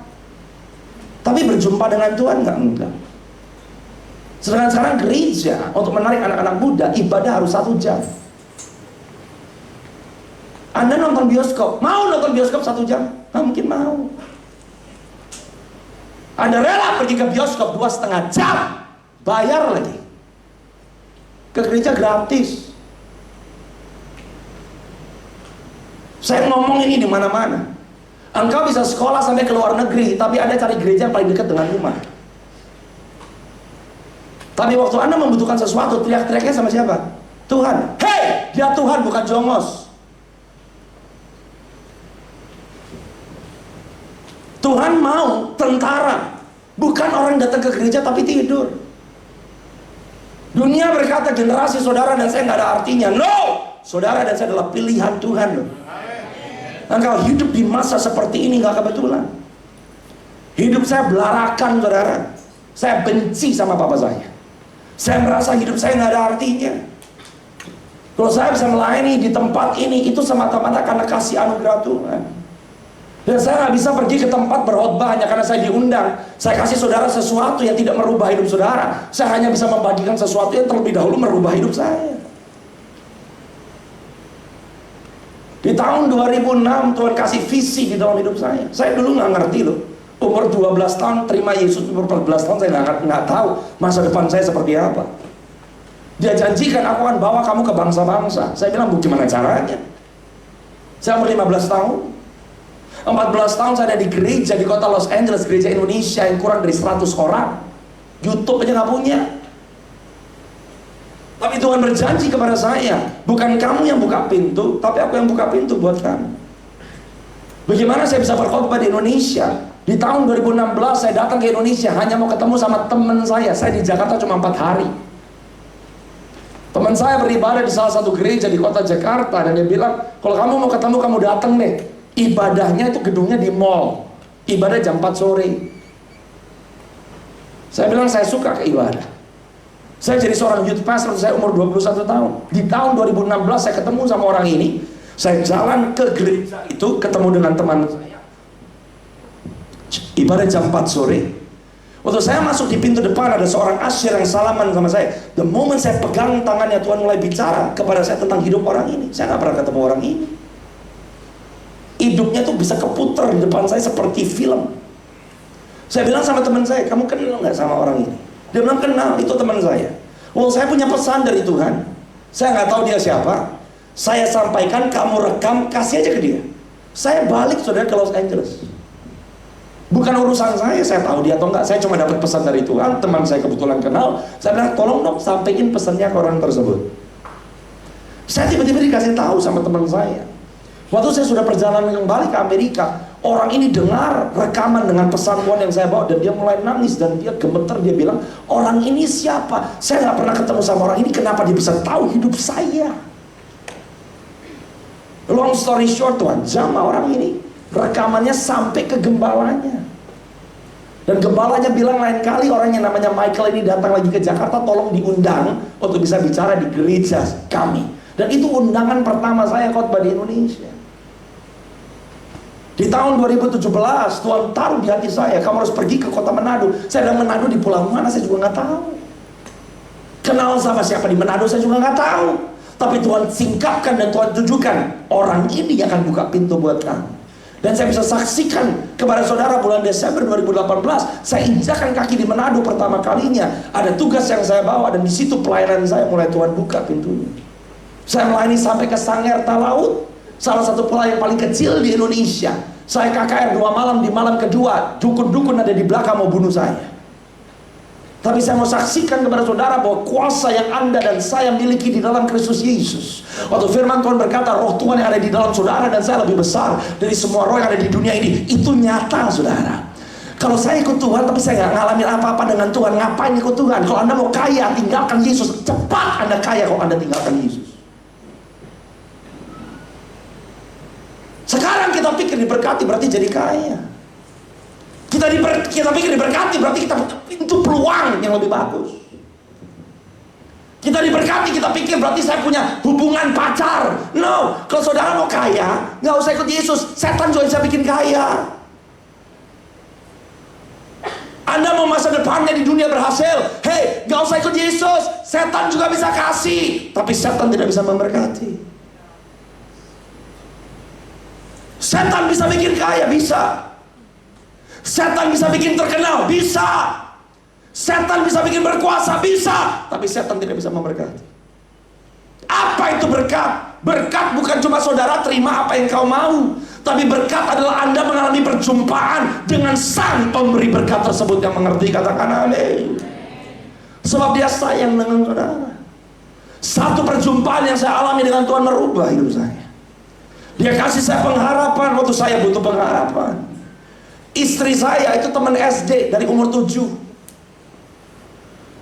Tapi berjumpa dengan Tuhan enggak. Sedangkan sekarang gereja untuk menarik anak-anak muda, ibadah harus 1 jam. Anda nonton bioskop, mau nonton bioskop 1 jam? Nggak mungkin mau. Anda rela pergi ke bioskop 2,5 jam, bayar lagi. Ke gereja gratis. Saya ngomong ini di mana-mana. Engkau bisa sekolah sampai ke luar negeri, tapi Anda cari gereja yang paling dekat dengan rumah. Tapi waktu Anda membutuhkan sesuatu, teriak-teriaknya sama siapa? Tuhan. Hei, dia Tuhan, bukan jongos. Tuhan mau tentara, bukan orang datang ke gereja tapi tidur. Dunia berkata generasi saudara dan saya nggak ada artinya. No, saudara dan saya adalah pilihan Tuhan. Engkau hidup di masa seperti ini nggak kebetulan. Hidup saya belarakan, saudara. Saya benci sama papa saya. Saya merasa hidup saya nggak ada artinya. Kalau saya bisa melayani di tempat ini, itu semata-mata karena kasih anugerah Tuhan. Dan saya nggak bisa pergi ke tempat berkhotbah hanya karena saya diundang. Saya kasih saudara sesuatu yang tidak merubah hidup saudara. Saya hanya bisa membagikan sesuatu yang terlebih dahulu merubah hidup saya. Di tahun 2006 Tuhan kasih visi di dalam hidup saya. Saya dulu nggak ngerti loh. Umur 12 tahun terima Yesus, umur 14 tahun saya nggak tahu masa depan saya seperti apa. Dia janjikan aku akan bawa kamu ke bangsa-bangsa. Saya bilang gimana caranya? Saya umur 15 tahun. 14 tahun saya ada di gereja di kota Los Angeles, gereja Indonesia yang kurang dari 100 orang. YouTube aja nggak punya. Tapi Tuhan berjanji kepada saya, bukan kamu yang buka pintu, tapi aku yang buka pintu buat kamu. Bagaimana saya bisa berkhotbah di Indonesia? Di tahun 2016 saya datang ke Indonesia hanya mau ketemu sama teman saya. Saya di Jakarta cuma 4 hari. Teman saya beribadah di salah satu gereja di kota Jakarta dan dia bilang, kalau kamu mau ketemu kamu datang deh. Ibadahnya itu gedungnya di mall. Ibadah jam 4 sore. Saya bilang saya suka ke ibadah. Saya jadi seorang youth pastor, saya umur 21 tahun. Di tahun 2016 saya ketemu sama orang ini. Saya jalan ke gereja itu, ketemu dengan teman saya. Ibadah jam 4 sore. Waktu saya masuk di pintu depan, ada seorang asyir yang salaman sama saya. The moment saya pegang tangannya, Tuhan mulai bicara kepada saya tentang hidup orang ini. Saya nggak pernah ketemu orang ini. Hidupnya tuh bisa keputar di depan saya seperti film. Saya bilang sama teman saya, kamu kenal nggak sama orang ini? Dia bilang kenal, itu teman saya. Well, saya punya pesan dari Tuhan. Saya nggak tahu dia siapa. Saya sampaikan, kamu rekam, kasih aja ke dia. Saya balik saudara ke Los Angeles. Bukan urusan saya tahu dia atau enggak. Saya cuma dapat pesan dari Tuhan. Teman saya kebetulan kenal. Saya bilang, tolong dong sampaikan pesannya ke orang tersebut. Saya tiba-tiba dikasih tahu sama teman saya. Waktu saya sudah perjalanan kembali ke Amerika, orang ini dengar rekaman dengan pesan Tuhan yang saya bawa dan dia mulai nangis dan dia gemeter. Dia bilang, orang ini siapa? Saya nggak pernah ketemu sama orang ini. Kenapa dia bisa tahu hidup saya? Long story short, Tuhan jamah orang ini. Rekamannya sampai ke gembalanya. Dan gembalanya bilang lain kali orang yang namanya Michael ini datang lagi ke Jakarta, tolong diundang untuk bisa bicara di gereja kami. Dan itu undangan pertama saya khotbah di Indonesia. Di tahun 2017 Tuhan taruh di hati saya, kamu harus pergi ke kota Manado. Saya bilang, Manado di pulau mana saya juga nggak tahu. Kenal sama siapa di Manado saya juga nggak tahu. Tapi Tuhan singkapkan dan Tuhan tunjukkan, orang ini yang akan buka pintu buat kamu. Dan saya bisa saksikan kepada saudara bulan Desember 2018 saya injakan kaki di Manado pertama kalinya. Ada tugas yang saya bawa dan di situ pelayanan saya mulai Tuhan buka pintunya. Saya melayani sampai ke Sangir Talaut, salah satu pelayan paling kecil di Indonesia. Saya KKR 2 malam, di malam kedua dukun-dukun ada di belakang mau bunuh saya. Tapi saya mau saksikan kepada saudara bahwa kuasa yang Anda dan saya miliki di dalam Kristus Yesus. Waktu firman Tuhan berkata, roh Tuhan yang ada di dalam saudara dan saya lebih besar dari semua roh yang ada di dunia ini. Itu nyata, saudara. Kalau saya ikut Tuhan tapi saya nggak ngalamin apa-apa dengan Tuhan, ngapain ikut Tuhan? Kalau Anda mau kaya, tinggalkan Yesus. Cepat Anda kaya kalau Anda tinggalkan Yesus. Sekarang kita pikir diberkati berarti jadi kaya. Kita pikir diberkati berarti kita punya pintu peluang yang lebih bagus. Kita diberkati, kita pikir berarti saya punya hubungan pacar. No, kalau saudara mau kaya, nggak usah ikut Yesus. Setan juga bisa bikin kaya. Anda mau masa depannya di dunia berhasil, hey, nggak usah ikut Yesus. Setan juga bisa kasih, tapi setan tidak bisa memberkati. Setan bisa bikin kaya, bisa. Setan bisa bikin terkenal, bisa. Setan bisa bikin berkuasa, bisa. Tapi setan tidak bisa memberkati. Apa itu berkat? Berkat bukan cuma saudara terima apa yang kau mau, tapi berkat adalah Anda mengalami perjumpaan dengan sang pemberi berkat tersebut yang mengerti. Katakan amin. Sebab dia sayang dengan saudara. Satu perjumpaan yang saya alami dengan Tuhan merubah hidup saya. Dia kasih saya pengharapan waktu saya butuh pengharapan. Istri saya itu teman SD dari umur 7.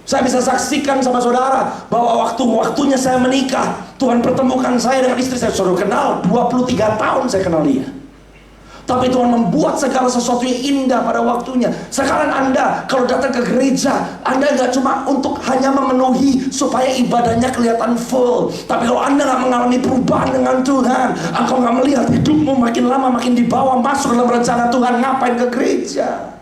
Saya bisa saksikan sama saudara bahwa waktunya saya menikah, Tuhan pertemukan saya dengan istri saya. Saudara kenal, 23 tahun saya kenal dia. Tapi Tuhan membuat segala sesuatu yang indah pada waktunya. Sekarang Anda kalau datang ke gereja, Anda gak cuma untuk hanya memenuhi supaya ibadahnya kelihatan full. Tapi kalau Anda gak mengalami perubahan dengan Tuhan, engkau gak melihat hidupmu makin lama makin dibawa masuk dalam rencana Tuhan. Ngapain ke gereja?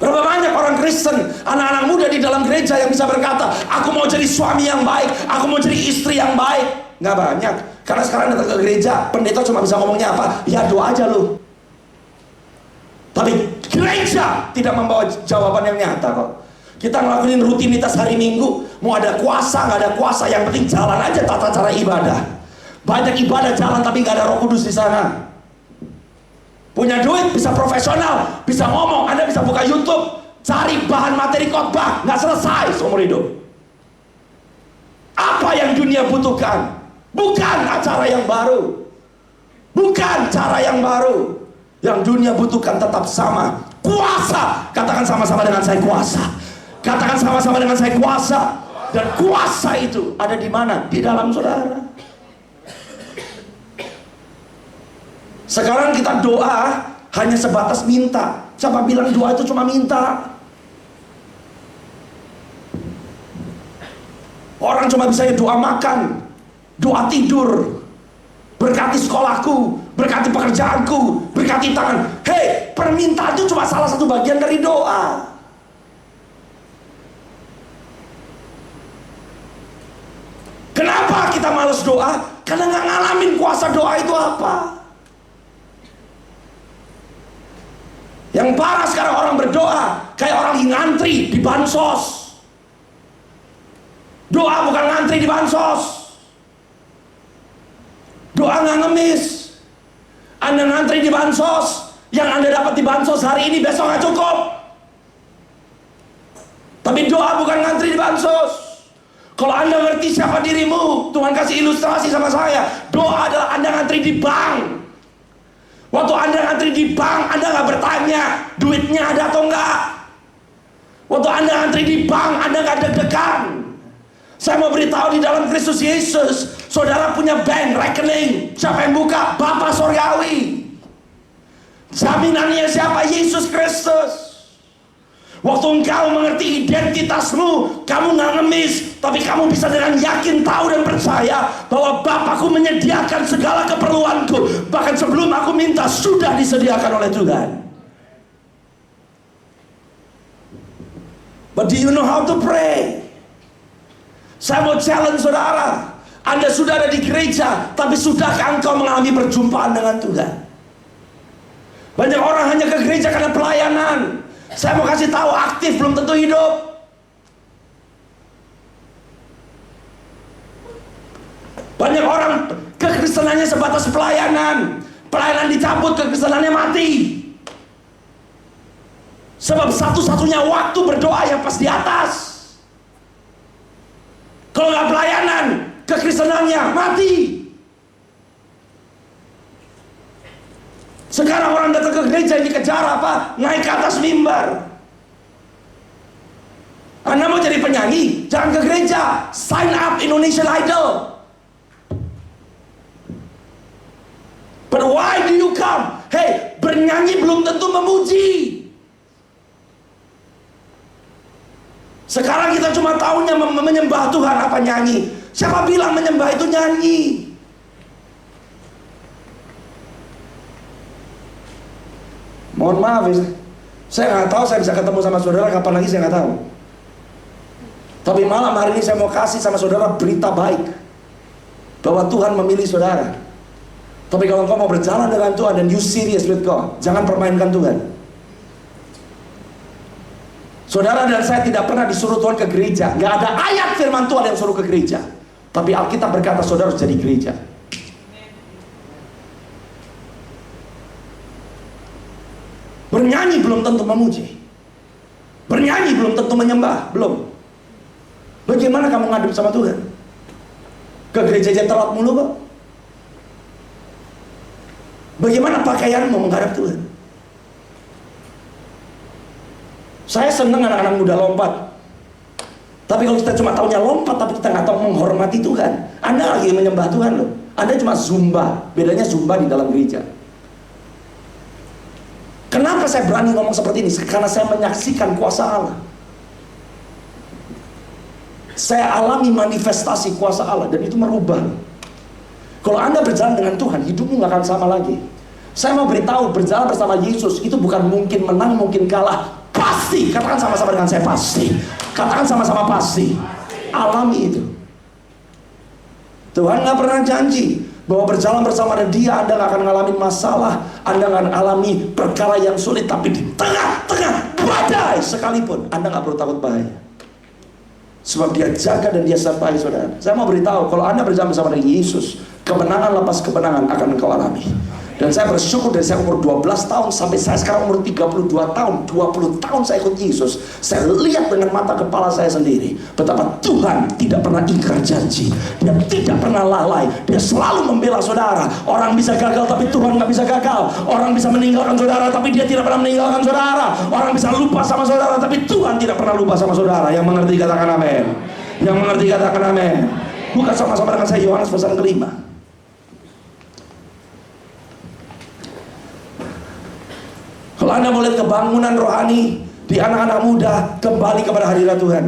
Berapa banyak orang Kristen, anak-anak muda di dalam gereja yang bisa berkata, aku mau jadi suami yang baik, aku mau jadi istri yang baik. Nggak banyak. Karena sekarang datang ke gereja, pendeta cuma bisa ngomongnya apa? Ya doa aja lu. Tapi gereja tidak membawa jawaban yang nyata kok. Kita ngelakuin rutinitas hari Minggu, mau ada kuasa nggak ada kuasa, yang penting jalan aja tata cara ibadah. Banyak ibadah jalan tapi nggak ada Roh Kudus di sana. Punya duit bisa profesional, bisa ngomong, Anda bisa buka YouTube, cari bahan materi khotbah, nggak selesai seumur hidup. Apa yang dunia butuhkan? Bukan acara yang baru, bukan cara yang baru. Yang dunia butuhkan tetap sama, kuasa. Katakan sama-sama dengan saya, kuasa. Katakan sama-sama dengan saya, kuasa. Dan kuasa itu ada di mana? Di dalam saudara. Sekarang kita doa hanya sebatas minta. Siapa bilang doa itu cuma minta? Orang cuma bisa doa makan, doa tidur, berkati sekolahku, berkati pekerjaanku, berkati tangan. Hei, permintaan itu cuma salah satu bagian dari doa. Kenapa kita malas doa? Karena nggak ngalamin kuasa doa itu apa. Yang parah sekarang orang berdoa kayak orang yang ngantri di bansos. Doa bukan ngantri di bansos. Doa nggak ngemis. Anda ngantri di bansos, yang Anda dapat di bansos hari ini besok nggak cukup. Tapi doa bukan ngantri di bansos. Kalau Anda ngerti siapa dirimu, Tuhan kasih ilustrasi sama saya. Doa adalah Anda ngantri di bank. Waktu Anda ngantri di bank, Anda nggak bertanya duitnya ada atau enggak. Waktu Anda ngantri di bank, Anda nggak deg-degan. Saya mau beritahu, di dalam Kristus Yesus, saudara punya bank, rekening. Siapa yang buka? Bapa Sorgawi. Jaminannya siapa? Yesus Kristus. Waktu engkau mengerti identitasmu, kamu nggak ngemis, tapi kamu bisa dengan yakin tahu dan percaya bahwa Bapakku menyediakan segala keperluanku. Bahkan sebelum aku minta, sudah disediakan oleh Tuhan. But do you know how to pray? Saya mau challenge saudara. Anda sudah ada di gereja, tapi sudahkah engkau mengalami perjumpaan dengan Tuhan? Banyak orang hanya ke gereja karena pelayanan. Saya mau kasih tahu, aktif belum tentu hidup. Banyak orang kekristenannya sebatas pelayanan. Pelayanan dicabut, kekristenannya mati. Sebab satu-satunya waktu berdoa yang pas di atas. Kalau nggak pelayanan, kekristenannya mati. Sekarang orang datang ke gereja yang dikejar apa? Naik ke atas mimbar. Anda mau jadi penyanyi? Jangan ke gereja. Sign up Indonesian Idol. But why do you come? Hey, bernyanyi belum tentu memuji. Sekarang kita cuma tahunya menyembah Tuhan. Apa nyanyi? Siapa bilang menyembah itu nyanyi? Mohon maaf ya, saya nggak tahu saya bisa ketemu sama saudara kapan lagi, saya nggak tahu. Tapi malam hari ini saya mau kasih sama saudara berita baik, bahwa Tuhan memilih saudara. Tapi kalau engkau mau berjalan dengan Tuhan dan you serious with God, jangan permainkan Tuhan. Saudara dan saya tidak pernah disuruh Tuhan ke gereja. Gak ada ayat firman Tuhan yang suruh ke gereja. Tapi Alkitab berkata saudara harus jadi gereja. Bernyanyi belum tentu memuji. Bernyanyi belum tentu menyembah. Belum. Bagaimana kamu ngadep sama Tuhan? Ke gereja aja telat mulu kok. Bagaimana pakaianmu menghadap Tuhan? Saya senang anak-anak muda lompat. Tapi kalau kita cuma taunya lompat, tapi kita nggak tahu menghormati Tuhan, Anda lagi menyembah Tuhan loh. Anda cuma zumba. Bedanya zumba di dalam gereja. Kenapa saya berani ngomong seperti ini? Karena saya menyaksikan kuasa Allah. Saya alami manifestasi kuasa Allah, dan itu merubah. Kalau Anda berjalan dengan Tuhan, hidupmu nggak akan sama lagi. Saya mau beritahu, berjalan bersama Yesus itu bukan mungkin menang, mungkin kalah. Pasti. Katakan sama-sama dengan saya, pasti. Katakan sama-sama pasti. Alami itu. Tuhan nggak pernah janji bahwa berjalan bersama Dia Anda nggak akan ngalamin masalah, Anda nggak alami perkara yang sulit. Tapi di tengah-tengah badai sekalipun Anda nggak perlu takut bahaya, sebab Dia jaga dan Dia sertai saudara. Saya mau beritahu, kalau Anda berjalan bersama dengan Yesus, kemenangan lepas kemenangan akan engkau alami. Dan saya bersyukur dari saya umur 12 tahun sampai saya sekarang umur 32 tahun, 20 tahun saya ikut Yesus. Saya lihat dengan mata kepala saya sendiri betapa Tuhan tidak pernah ingkar janji. Dia tidak pernah lalai. Dia selalu membela saudara. Orang bisa gagal tapi Tuhan nggak bisa gagal. Orang bisa meninggalkan saudara tapi Dia tidak pernah meninggalkan saudara. Orang bisa lupa sama saudara tapi Tuhan tidak pernah lupa sama saudara. Yang mengerti katakan amin. Yang mengerti katakan amin. Buka sama-sama dengan saya Yohanes pasal 5. Kalau Anda mau lihat kebangunan rohani di anak-anak muda, kembali kepada hadirat Tuhan.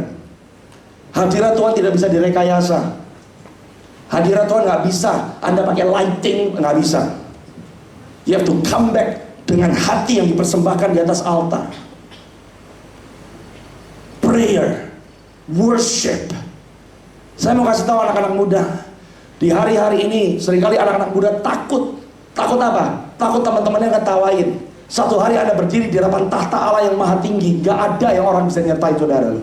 Hadirat Tuhan tidak bisa direkayasa. Hadirat Tuhan nggak bisa Anda pakai lighting, nggak bisa. You have to come back dengan hati yang dipersembahkan di atas altar. Prayer, worship. Saya mau kasih tahu anak-anak muda, di hari-hari ini seringkali anak-anak muda takut. Takut apa? Takut teman-temannya ngetawain. Satu hari Anda berdiri di hadapan tahta Allah yang maha tinggi, gak ada yang orang bisa nyertai saudara.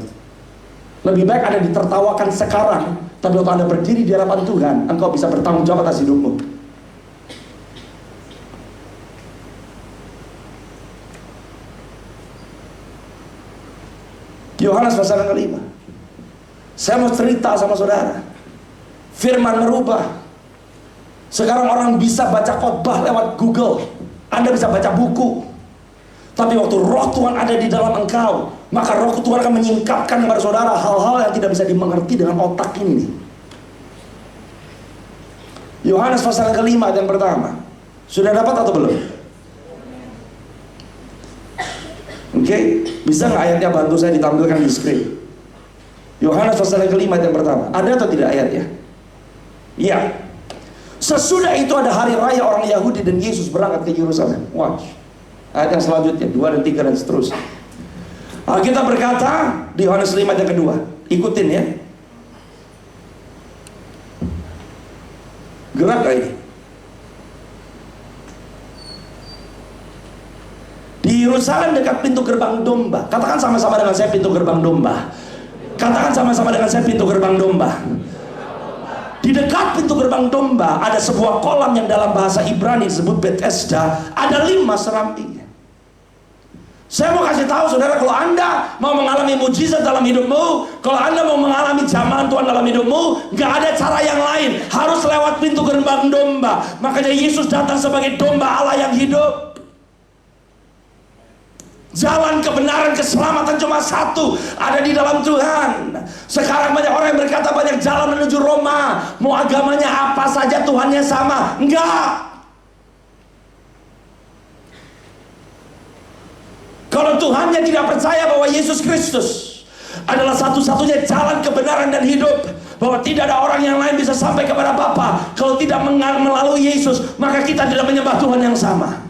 Lebih baik Anda ditertawakan sekarang, tapi waktu Anda berdiri di hadapan Tuhan, engkau bisa bertanggung jawab atas hidupmu. Yohanes pasal 5. Saya mau cerita sama saudara. Firman merubah. Sekarang orang bisa baca khotbah lewat Google. Anda bisa baca buku. Tapi waktu roh Tuhan ada di dalam engkau, maka roh Tuhan akan menyingkapkan kepada saudara hal-hal yang tidak bisa dimengerti dengan otak ini. Yohanes pasal 5 yang pertama. Sudah dapat atau belum? Oke, bisa nggak ayatnya bantu saya ditampilkan di screen? Yohanes pasal 5 yang pertama. Ada atau tidak ayatnya? Iya. Sesudah itu ada hari raya orang Yahudi dan Yesus berangkat ke Yerusalem. Watch. Ayat yang selanjutnya 2 dan 3 dan seterusnya. Alkitab berkata di Yohanes 5 yang kedua. Ikutin ya. Gerak gak ini? Di Yerusalem dekat pintu gerbang domba. Katakan sama-sama dengan saya, pintu gerbang domba. Katakan sama-sama dengan saya, pintu gerbang domba. Di dekat pintu gerbang domba ada sebuah kolam yang dalam bahasa Ibrani disebut Bethesda. Ada 5 serambinya. Saya mau kasih tahu saudara, kalau Anda mau mengalami mujizat dalam hidupmu, kalau Anda mau mengalami jamahan Tuhan dalam hidupmu, gak ada cara yang lain, harus lewat pintu gerbang domba. Makanya Yesus datang sebagai domba Allah yang hidup. Jalan kebenaran, keselamatan cuma satu, ada di dalam Tuhan. Sekarang banyak orang yang berkata banyak jalan menuju Roma. Mau agamanya apa saja, Tuhannya sama. Enggak. Kalau Tuhannya tidak percaya bahwa Yesus Kristus adalah satu-satunya jalan kebenaran dan hidup, bahwa tidak ada orang yang lain bisa sampai kepada Bapa kalau tidak melalui Yesus, maka kita tidak menyembah Tuhan yang sama.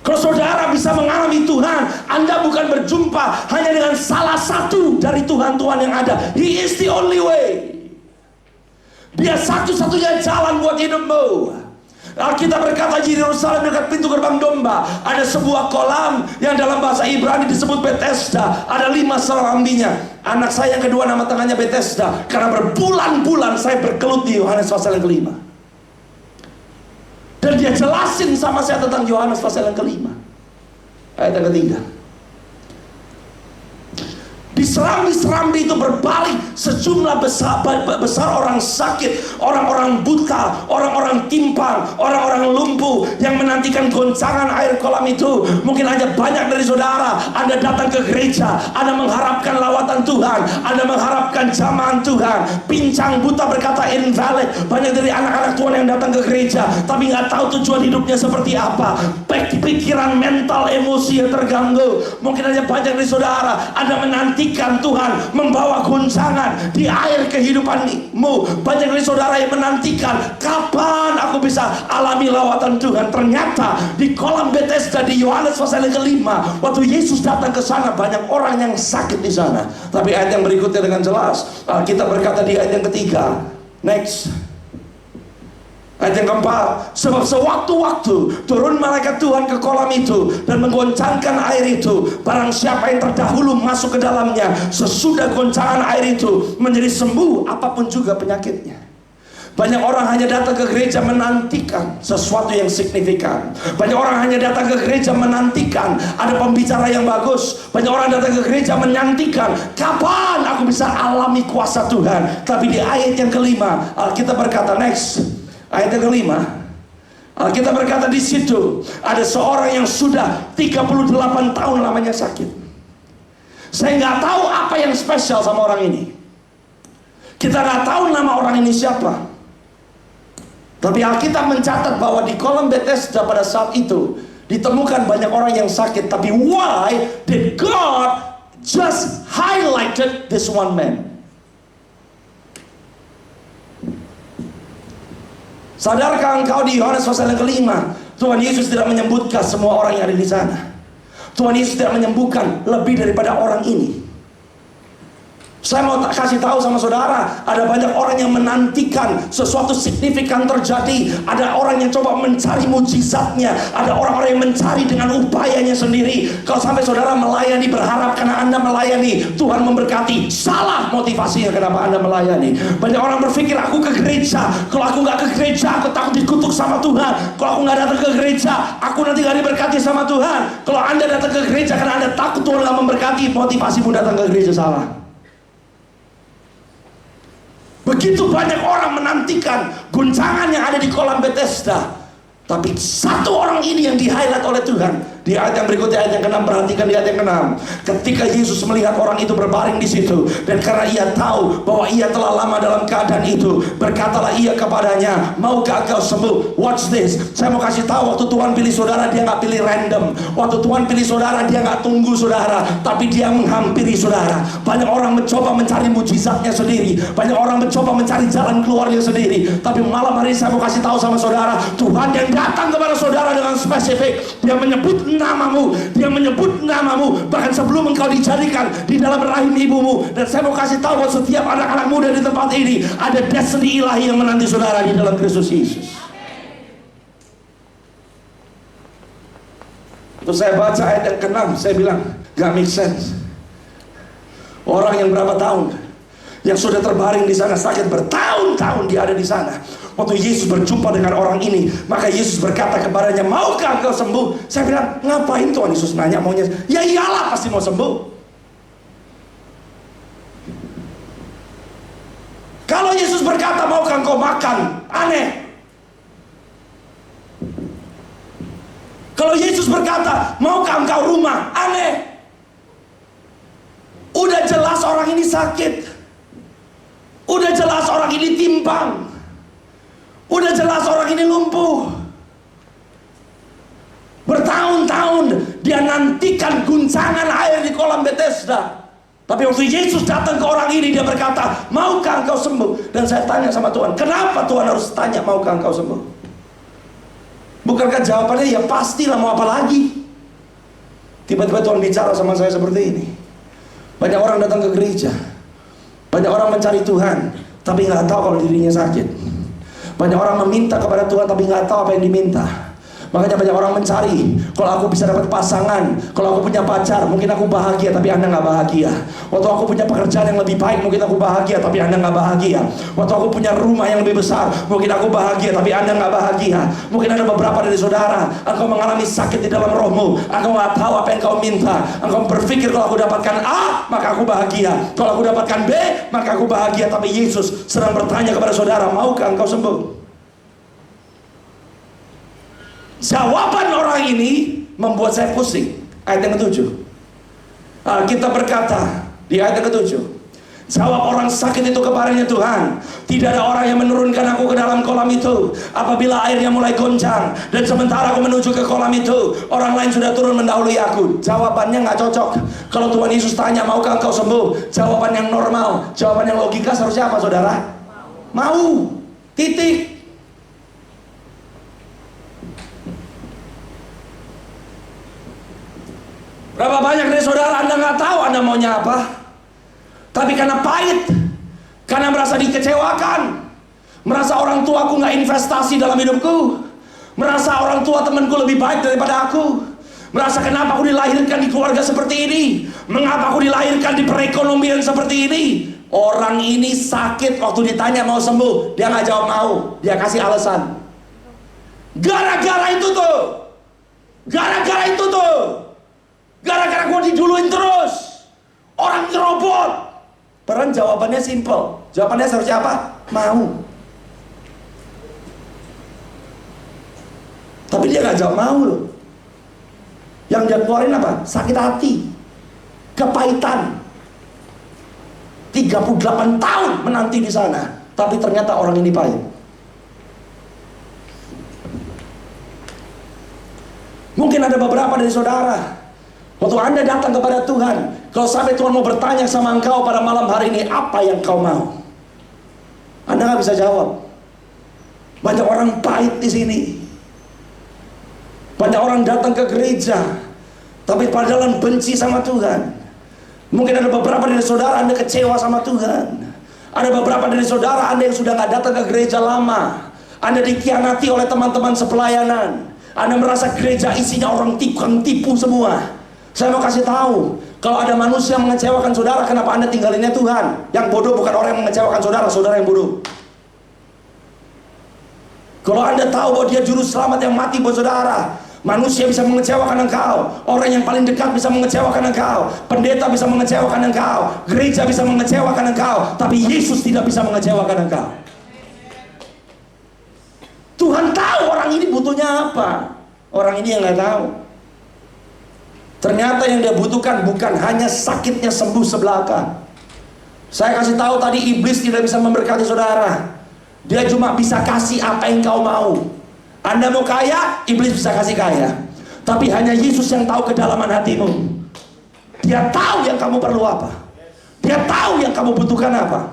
Kalau saudara bisa mengalami Tuhan, Anda bukan berjumpa hanya dengan salah satu dari Tuhan-Tuhan yang ada. He is the only way. Dia satu-satunya jalan buat hidupmu. Alkitab berkata di Yerusalem dekat pintu gerbang domba ada sebuah kolam yang dalam bahasa Ibrani disebut Bethesda. Ada 5 serambinya. Anak saya yang kedua nama tengahnya Bethesda, karena berbulan-bulan saya berkelut di Yohanes pasal yang kelima. Dan dia jelasin sama saya tentang Yohanes pasal yang kelima, ayat yang ketiga. Di serambi-serambi itu berbalik sejumlah besar orang sakit, orang-orang buta, orang-orang timpang, orang-orang lumpuh yang menantikan goncangan air kolam itu. Mungkin aja banyak dari saudara, Anda datang ke gereja, Anda mengharapkan lawatan Tuhan, Anda mengharapkan jamahan Tuhan. Pincang, buta berkata invalid. Banyak dari anak-anak Tuhan yang datang ke gereja tapi nggak tahu tujuan hidupnya seperti apa. Pikiran, mental, emosi yang terganggu. Mungkin aja banyak dari saudara, Anda menantikan Tuhan membawa goncangan di air kehidupanmu. Banyak dari saudara yang menantikan kapan aku bisa alami lawatan Tuhan. Ternyata di kolam Bethesda di Yohanes pasal yang kelima, waktu Yesus datang ke sana, banyak orang yang sakit di sana. Tapi ayat yang berikutnya dengan jelas, kita berkata di ayat yang ketiga, next, ayat yang keempat, sebab sewaktu-waktu turun malaikat Tuhan ke kolam itu dan menggoncangkan air itu. Barang siapa yang terdahulu masuk ke dalamnya, sesudah goncangan air itu menjadi sembuh apapun juga penyakitnya. Banyak orang hanya datang ke gereja menantikan sesuatu yang signifikan. Banyak orang hanya datang ke gereja menantikan ada pembicara yang bagus. Banyak orang datang ke gereja menantikan kapan aku bisa alami kuasa Tuhan. Tapi di ayat yang kelima, kita berkata next, ayat yang kelima, kita berkata di situ ada seorang yang sudah 38 tahun lamanya sakit. Saya nggak tahu apa yang spesial sama orang ini. Kita nggak tahu nama orang ini siapa. Tapi Alkitab mencatat bahwa di kolam Bethesda pada saat itu ditemukan banyak orang yang sakit. Tapi why did God just highlighted this one man? Sadarkah engkau di Yohanes pasal yang kelima, Tuhan Yesus tidak menyebutkan semua orang yang ada di sana. Tuhan Yesus tidak menyembuhkan lebih daripada orang ini. Saya mau kasih tahu sama saudara, ada banyak orang yang menantikan sesuatu signifikan terjadi. Ada orang yang coba mencari mujizatnya. Ada orang-orang yang mencari dengan upayanya sendiri. Kalau sampai saudara melayani berharap karena Anda melayani Tuhan memberkati, salah motivasinya kenapa Anda melayani. Banyak orang berpikir aku ke gereja, kalau aku nggak ke gereja aku takut dikutuk sama Tuhan. Kalau aku nggak datang ke gereja aku nanti nggak diberkati sama Tuhan. Kalau Anda datang ke gereja karena Anda takut Tuhan nggak memberkati, motivasimu datang ke gereja salah. Begitu banyak orang menantikan goncangan yang ada di kolam Bethesda. Tapi satu orang ini yang di-highlight oleh Tuhan. Di ayat yang berikutnya, ayat yang ke-6, perhatikan di ayat yang ke-6. Ketika Yesus melihat orang itu berbaring di situ, dan karena ia tahu bahwa ia telah lama dalam keadaan itu, berkatalah ia kepadanya, maukah engkau sembuh? Watch this. Saya mau kasih tahu, waktu Tuhan pilih saudara, dia nggak pilih random. Waktu Tuhan pilih saudara, dia nggak tunggu saudara, tapi dia menghampiri saudara. Banyak orang mencoba mencari mujizatnya sendiri. Banyak orang mencoba mencari jalan keluarnya sendiri. Tapi malam hari ini saya mau kasih tahu sama saudara, Tuhan yang datang kepada saudara dengan spesifik. Dia menyebut namamu, dia menyebut namamu bahkan sebelum engkau dijadikan di dalam rahim ibumu. Dan saya mau kasih tahu buat setiap anak-anak muda di tempat ini, ada destiny ilahi yang menanti saudara di dalam Kristus Yesus. Terus saya baca ayat yang ke-6, saya bilang gak make sense. Orang yang berapa tahun yang sudah terbaring di sana sakit bertahun-tahun dia ada di sana. Waktu Yesus berjumpa dengan orang ini, maka Yesus berkata kepadanya, maukah engkau sembuh? Saya bilang, ngapain Tuhan Yesus nanya maunya? Ya iyalah pasti mau sembuh. Kalau Yesus berkata, maukah engkau makan? Aneh. Kalau Yesus berkata, maukah engkau rumah? Aneh. Udah jelas orang ini sakit. Udah jelas orang ini timpang. Udah jelas orang ini lumpuh. Bertahun-tahun dia nantikan guncangan air di kolam Bethesda. Tapi waktu Yesus datang ke orang ini, dia berkata, maukah engkau sembuh? Dan saya tanya sama Tuhan, kenapa Tuhan harus tanya maukah engkau sembuh? Bukankah jawabannya ya pastilah, mau apa lagi? Tiba-tiba Tuhan bicara sama saya seperti ini. Banyak orang datang ke gereja, banyak orang mencari Tuhan, tapi nggak tahu kalau dirinya sakit. Banyak orang meminta kepada Tuhan tapi nggak tahu apa yang diminta. Makanya banyak orang mencari, kalau aku bisa dapat pasangan, kalau aku punya pacar, mungkin aku bahagia, tapi Anda nggak bahagia. Waktu aku punya pekerjaan yang lebih baik, mungkin aku bahagia, tapi Anda nggak bahagia. Waktu aku punya rumah yang lebih besar, mungkin aku bahagia, tapi Anda nggak bahagia. Mungkin ada beberapa dari saudara, engkau mengalami sakit di dalam rohmu, engkau nggak tahu apa yang kau minta. Engkau berpikir kalau aku dapatkan A, maka aku bahagia. Kalau aku dapatkan B, maka aku bahagia. Tapi Yesus sedang bertanya kepada saudara, maukah engkau sembuh? Jawaban orang ini membuat saya pusing. Ayat yang ke-7, kita berkata di ayat yang ke-7, jawab orang sakit itu kepadanya, Tuhan, tidak ada orang yang menurunkan aku ke dalam kolam itu apabila airnya mulai goncang, dan sementara aku menuju ke kolam itu, orang lain sudah turun mendahului aku. Jawabannya nggak cocok. Kalau Tuhan Yesus tanya, maukah engkau sembuh? Jawaban yang normal, jawaban yang logika seharusnya apa, saudara? Mau. Titik. Berapa banyak dari saudara Anda nggak tahu Anda maunya apa, tapi karena pahit, karena merasa dikecewakan, merasa orang tuaku nggak investasi dalam hidupku, merasa orang tua temanku lebih baik daripada aku, merasa kenapa aku dilahirkan di keluarga seperti ini, mengapa aku dilahirkan di perekonomian seperti ini. Orang ini sakit, waktu ditanya mau sembuh, dia nggak jawab mau, dia kasih alasan. Gara-gara itu tuh, gara-gara itu tuh. Gara-gara gue diduluin terus, orang nyerobot. Padahal jawabannya simple. Jawabannya seharusnya apa? Mau. Tapi dia gak jawab mau loh. Yang dia keluarin apa? Sakit hati, kepahitan. 38 tahun menanti di sana, tapi ternyata orang ini pahit. Mungkin ada beberapa dari saudara, waktu Anda datang kepada Tuhan, kalau sampai Tuhan mau bertanya sama engkau pada malam hari ini, apa yang kau mau? Anda nggak bisa jawab. Banyak orang pahit di sini. Banyak orang datang ke gereja, tapi padahal benci sama Tuhan. Mungkin ada beberapa dari saudara Anda kecewa sama Tuhan. Ada beberapa dari saudara Anda yang sudah nggak datang ke gereja lama. Anda dikhianati oleh teman-teman sepelayanan. Anda merasa gereja isinya orang tipu semua. Saya mau kasih tahu, kalau ada manusia mengecewakan saudara, kenapa Anda tinggalinnya Tuhan? Yang bodoh bukan orang yang mengecewakan saudara, saudara yang bodoh. Kalau Anda tahu bahwa dia juru selamat yang mati buat saudara, manusia bisa mengecewakan engkau, orang yang paling dekat bisa mengecewakan engkau, pendeta bisa mengecewakan engkau, gereja bisa mengecewakan engkau, tapi Yesus tidak bisa mengecewakan engkau. Tuhan tahu orang ini butuhnya apa. Orang ini yang nggak tahu. Ternyata yang dia butuhkan bukan hanya sakitnya sembuh sebelaka. Saya kasih tahu tadi, iblis tidak bisa memberkati saudara. Dia cuma bisa kasih apa yang kau mau. Anda mau kaya, iblis bisa kasih kaya. Tapi hanya Yesus yang tahu kedalaman hatimu. Dia tahu yang kamu perlu apa. Dia tahu yang kamu butuhkan apa.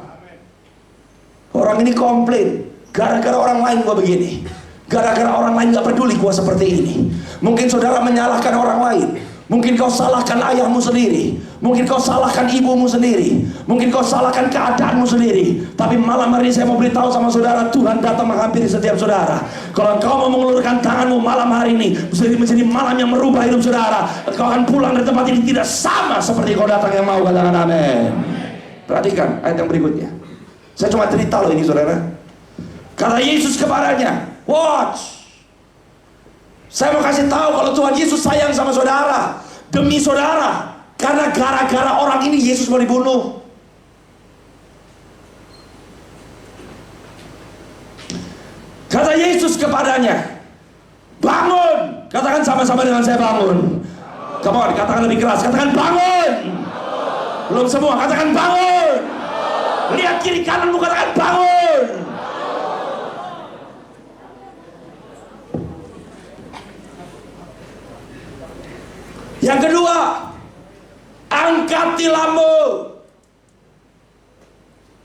Orang ini komplain, gara-gara orang lain gua begini, gara-gara orang lain gak peduli gua seperti ini. Mungkin saudara menyalahkan orang lain. Mungkin kau salahkan ayahmu sendiri, mungkin kau salahkan ibumu sendiri, mungkin kau salahkan keadaanmu sendiri. Tapi malam hari ini saya mau beritahu sama saudara, Tuhan datang menghampiri setiap saudara. Kalau kau mau mengulurkan tanganmu malam hari ini, menjadi malam yang merubah hidup saudara, kau akan pulang dari tempat ini tidak sama seperti kau datang yang mau. Katakan amin. Perhatikan ayat yang berikutnya. Saya cuma cerita loh ini saudara. Kata Yesus kepadanya, watch. Saya mau kasih tahu kalau Tuhan Yesus sayang sama saudara, demi saudara, karena gara-gara orang ini Yesus mau dibunuh. Kata Yesus kepadanya, bangun. Katakan sama-sama dengan saya, bangun. Come on, katakan lebih keras, katakan bangun. Belum semua, katakan bangun. Lihat kiri kananmu, katakan bangun. Yang kedua, angkat tilammu.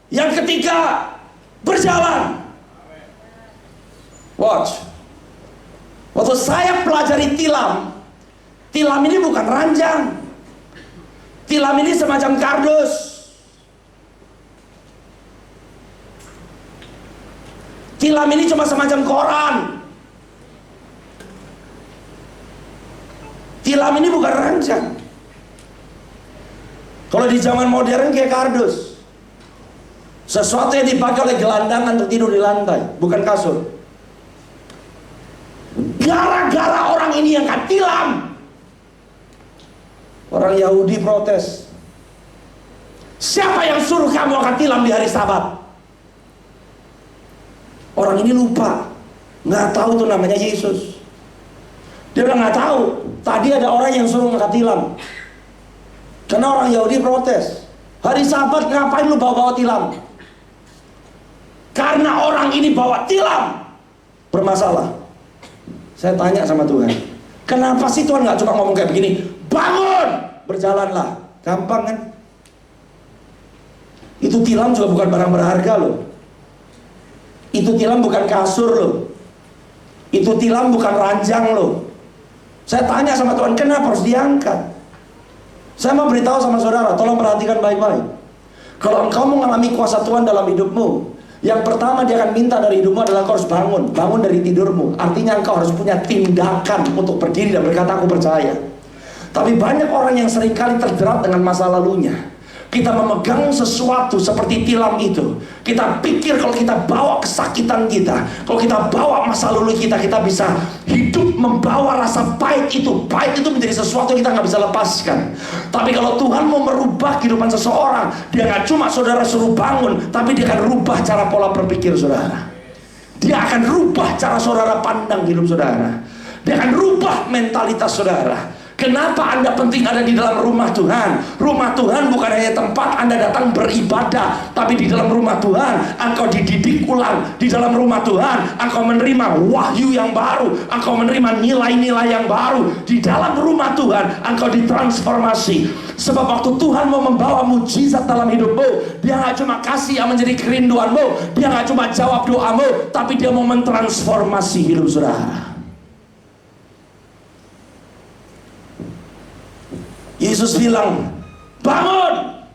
Yang ketiga, berjalan. Watch. Waktu saya pelajari tilam ini bukan ranjang. Tilam ini semacam kardus. Tilam ini cuma semacam koran. Tilam ini bukan ranjang. Kalau di zaman modern kayak kardus. Sesuatu yang dipakai oleh gelandangan untuk tidur di lantai, bukan kasur. Gara-gara orang ini yang kan tilam, orang Yahudi protes. Siapa yang suruh kamu akan tilam di hari Sabat? Orang ini lupa, nggak tahu tuh namanya Yesus. Dia bilang nggak tahu. Tadi ada orang yang suruh angkat tilam. Karena orang Yahudi protes. Hari Sabat ngapain lu bawa-bawa tilam? Karena orang ini bawa tilam, bermasalah. Saya tanya sama Tuhan, kenapa sih Tuhan nggak cuma ngomong kayak begini? Bangun, berjalanlah. Gampang kan? Itu tilam juga bukan barang berharga loh. Itu tilam bukan kasur loh. Itu tilam bukan ranjang loh. Saya tanya sama Tuhan, kenapa harus diangkat? Saya mau beritahu sama saudara, tolong perhatikan baik-baik. Kalau engkau mengalami kuasa Tuhan dalam hidupmu, yang pertama dia akan minta dari hidupmu adalah kau harus bangun. Bangun dari tidurmu. Artinya engkau harus punya tindakan untuk berdiri dan berkata aku percaya. Tapi banyak orang yang seringkali terjerat dengan masa lalunya. Kita memegang sesuatu seperti tilam itu. Kita pikir kalau kita bawa kesakitan kita, kalau kita bawa masa lalu kita, kita bisa hidup membawa rasa pahit itu. Pahit itu menjadi sesuatu yang kita nggak bisa lepaskan. Tapi kalau Tuhan mau merubah kehidupan seseorang, dia nggak cuma saudara suruh bangun, tapi dia akan rubah cara pola berpikir saudara. Dia akan rubah cara saudara pandang hidup saudara. Dia akan rubah mentalitas saudara. Kenapa Anda penting ada di dalam rumah Tuhan? Rumah Tuhan bukan hanya tempat Anda datang beribadah, tapi di dalam rumah Tuhan engkau dididik ulang. Di dalam rumah Tuhan engkau menerima wahyu yang baru, engkau menerima nilai-nilai yang baru. Di dalam rumah Tuhan engkau ditransformasi. Sebab waktu Tuhan mau membawa mujizat dalam hidupmu, dia nggak cuma kasih yang menjadi kerinduanmu, dia nggak cuma jawab doamu, tapi dia mau mentransformasi hidup saudara. Yesus bilang, bangun,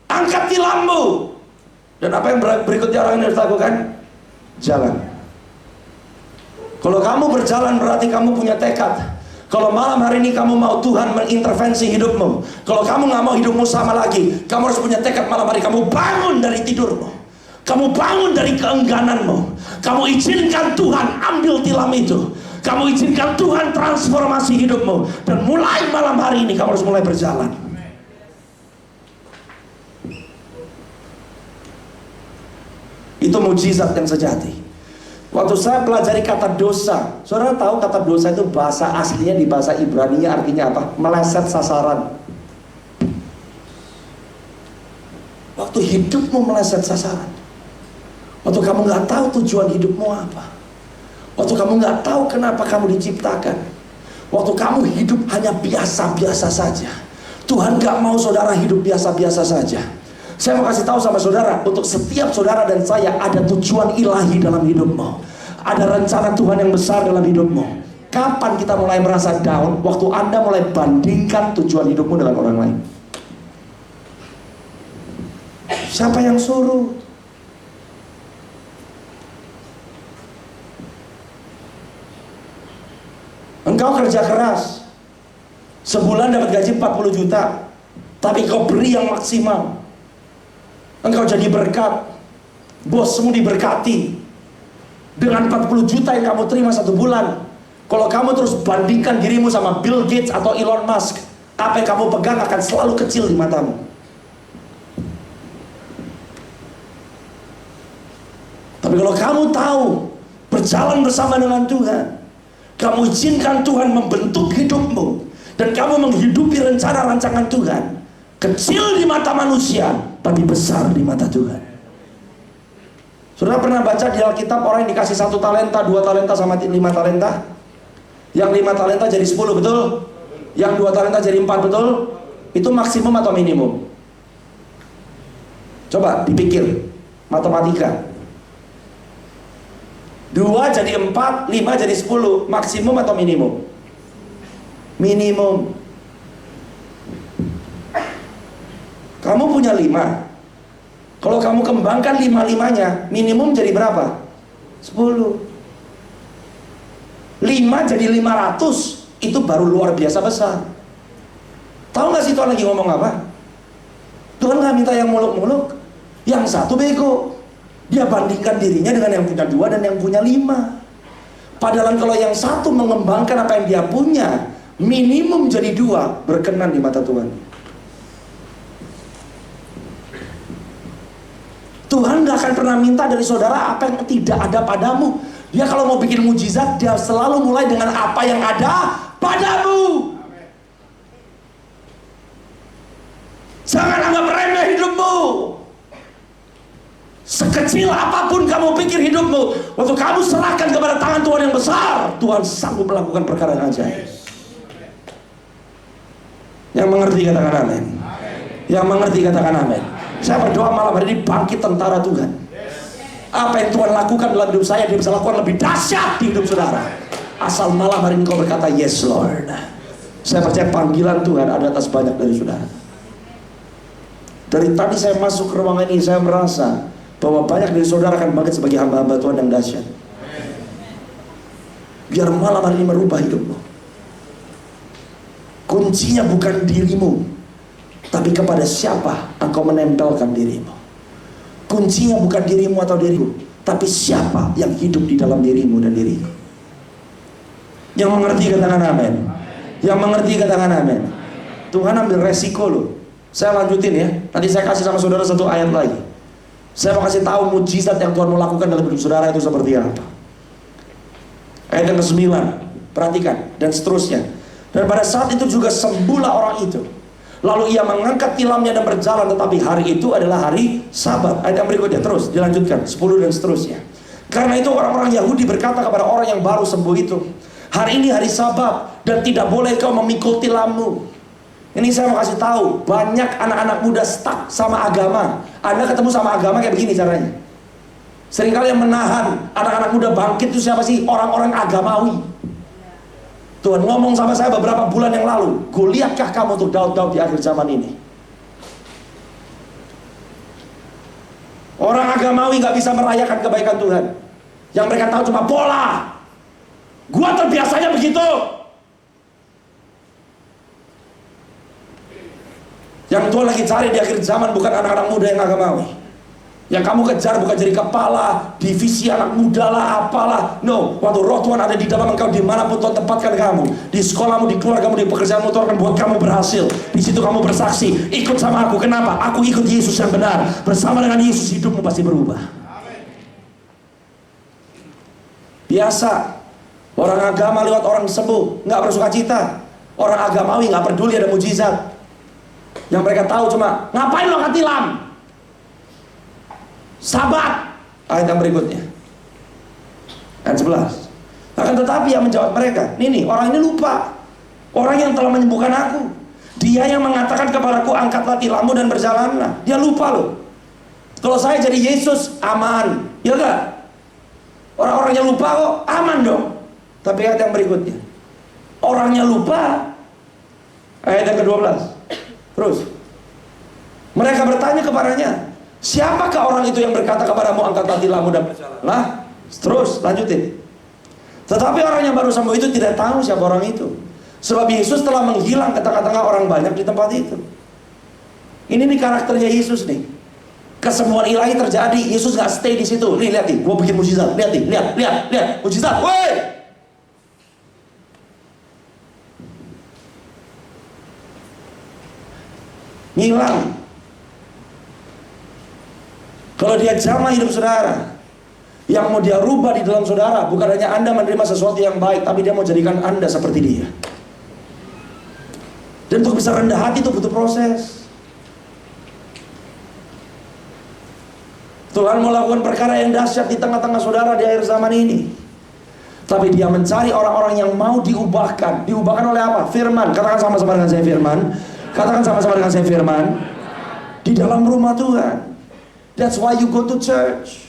angkat tilammu. Dan apa yang berikutnya orang ini harus lakukan? Jalan. Kalau kamu berjalan berarti kamu punya tekad. Kalau malam hari ini kamu mau Tuhan mengintervensi hidupmu, kalau kamu nggak mau hidupmu sama lagi, kamu harus punya tekad malam hari kamu bangun dari tidurmu. Kamu bangun dari keenggananmu. Kamu izinkan Tuhan ambil tilam itu. Kamu izinkan Tuhan transformasi hidupmu. Dan mulai malam hari ini kamu harus mulai berjalan. Itu mujizat yang sejati. Waktu saya pelajari kata dosa, saudara tahu kata dosa itu bahasa aslinya di bahasa Ibrani artinya apa? Meleset sasaran. Waktu hidupmu meleset sasaran, waktu kamu nggak tahu tujuan hidupmu apa, waktu kamu nggak tahu kenapa kamu diciptakan, waktu kamu hidup hanya biasa-biasa saja. Tuhan nggak mau saudara hidup biasa-biasa saja. Saya mau kasih tahu sama saudara, untuk setiap saudara dan saya ada tujuan ilahi dalam hidupmu. Ada rencana Tuhan yang besar dalam hidupmu. Kapan kita mulai merasa down? Waktu Anda mulai bandingkan tujuan hidupmu dengan orang lain. Siapa yang suruh? Engkau kerja keras, sebulan dapat gaji 40 juta, tapi kau beri yang maksimal. Engkau jadi berkat, bosmu diberkati dengan 40 juta yang kamu terima satu bulan. Kalau kamu terus bandingkan dirimu sama Bill Gates atau Elon Musk, apa yang kamu pegang akan selalu kecil di matamu. Tapi kalau kamu tahu berjalan bersama dengan Tuhan, kamu izinkan Tuhan membentuk hidupmu, dan kamu menghidupi rencana rancangan Tuhan, kecil di mata manusia tapi besar di mata Tuhan. Saudara pernah baca di Alkitab orang yang dikasih 1 talenta, 2 talenta sama 5 talenta? Yang 5 talenta jadi 10, betul? Yang 2 talenta jadi 4, betul? Itu maksimum atau minimum? Coba dipikir, matematika. 2 jadi 4, 5 jadi 10, maksimum atau minimum? Minimum. Kamu punya 5. Kalau kamu kembangkan 5-5-nya, minimum jadi berapa? 10. 5 jadi 500, itu baru luar biasa besar. Tahu gak sih Tuhan lagi ngomong apa? Tuhan gak minta yang muluk-muluk. Yang satu bego, dia bandingkan dirinya dengan yang punya 2 dan yang punya 5. Padahal kalau yang satu mengembangkan apa yang dia punya, minimum jadi 2, berkenan di mata Tuhan. Tuhan gak akan pernah minta dari saudara apa yang tidak ada padamu. Dia kalau mau bikin mujizat, dia selalu mulai dengan apa yang ada padamu. Jangan anggap remeh hidupmu. Sekecil apapun kamu pikir hidupmu, waktu kamu serahkan kepada tangan Tuhan yang besar, Tuhan sanggup melakukan perkara yang ajaib. Yang mengerti katakan amin. Yang mengerti katakan amin. Saya berdoa malam hari ini bangkit tentara Tuhan. Apa yang Tuhan lakukan dalam hidup saya, dia bisa lakukan lebih dahsyat di hidup saudara. Asal malam hari ini kau berkata yes Lord. Saya percaya panggilan Tuhan ada atas banyak dari saudara. Dari tadi saya masuk ke ruangan ini, saya merasa bahwa banyak dari saudara akan bangkit sebagai hamba-hamba Tuhan yang dahsyat. Biar malam hari ini merubah hidupmu. Kuncinya bukan dirimu, tapi kepada siapa engkau menempelkan dirimu. Kuncinya bukan dirimu atau dirimu, tapi siapa yang hidup di dalam dirimu dan diriku. Yang mengerti katakan amin. Yang mengerti katakan amin. Tuhan ambil resiko loh. Saya lanjutin ya. Nanti saya kasih sama saudara satu ayat lagi. Saya mau kasih tahu mujizat yang Tuhan mau lakukan dalam hidup saudara itu seperti apa. Ayat yang ke-9, perhatikan, dan seterusnya. Dan pada saat itu juga sembuhlah orang itu. Lalu ia mengangkat tilamnya dan berjalan, tetapi hari itu adalah hari Sabat. Ayat yang berikutnya terus dilanjutkan 10 dan seterusnya. Karena itu orang-orang Yahudi berkata kepada orang yang baru sembuh itu, hari ini hari Sabat dan tidak boleh kau memikul tilammu. Ini saya mau kasih tahu, banyak anak-anak muda stuck sama agama. Anda ketemu sama agama kayak begini caranya. Seringkali yang menahan anak-anak muda bangkit itu siapa sih? Orang-orang agamawi. Tuhan ngomong sama saya beberapa bulan yang lalu, Goliatkah kamu untuk Daud-Daud di akhir zaman ini? Orang agamawi gak bisa merayakan kebaikan Tuhan. Yang mereka tahu cuma pola. Gua terbiasanya begitu. Yang Tuhan lagi cari di akhir zaman bukan anak-anak muda yang agamawi. Yang kamu kejar bukan jadi kepala, divisi anak muda lah, apalah. No, waktu roh Tuhan ada di dalam engkau, dimanapun Tuhan tempatkan kamu, di sekolahmu, di keluargamu, di pekerjaanmu, Tuhan akan buat kamu berhasil. Di situ kamu bersaksi, ikut sama aku. Kenapa? Aku ikut Yesus yang benar. Bersama dengan Yesus hidupmu pasti berubah. Biasa, orang agama lewat orang sembuh, nggak bersuka cita. Orang agamawi nggak peduli ada mujizat. Yang mereka tahu cuma, ngapain lo angkat tilam? Sabat. Ayat yang berikutnya, ayat 11. Akan tetapi yang menjawab mereka, nih orang ini lupa, orang yang telah menyembuhkan aku, dia yang mengatakan kepadaku, angkatlah tilammu dan berjalanlah. Dia lupa loh. Kalau saya jadi Yesus, aman, ya enggak? Orang-orangnya lupa kok, aman dong. Tapi ayat yang berikutnya, orangnya lupa. Ayat yang ke-12. Terus mereka bertanya kepadanya, siapakah orang itu yang berkata kepadamu, angkatlah tilammu dan berjalanlah? Terus lanjutin. Tetapi orang yang baru sembuh itu tidak tahu siapa orang itu, sebab Yesus telah menghilang ke tengah-tengah orang banyak di tempat itu. Ini nih karakternya Yesus nih. Kesembuhan ilahi terjadi, Yesus gak stay di situ. Nih lihat nih, gua bikin mujizat. Lihat nih, lihat mujizat. Woi, ngilang. Kalau dia jamah hidup saudara, yang mau dia rubah di dalam saudara bukan hanya Anda menerima sesuatu yang baik, tapi dia mau jadikan Anda seperti dia. Dan untuk bisa rendah hati itu butuh proses. Tuhan mau lakukan perkara yang dahsyat di tengah-tengah saudara di akhir zaman ini. Tapi dia mencari orang-orang yang mau diubahkan. Diubahkan oleh apa? Firman. Katakan sama-sama dengan saya firman. Katakan sama-sama dengan saya firman. Di dalam rumah Tuhan. That's why you go to church.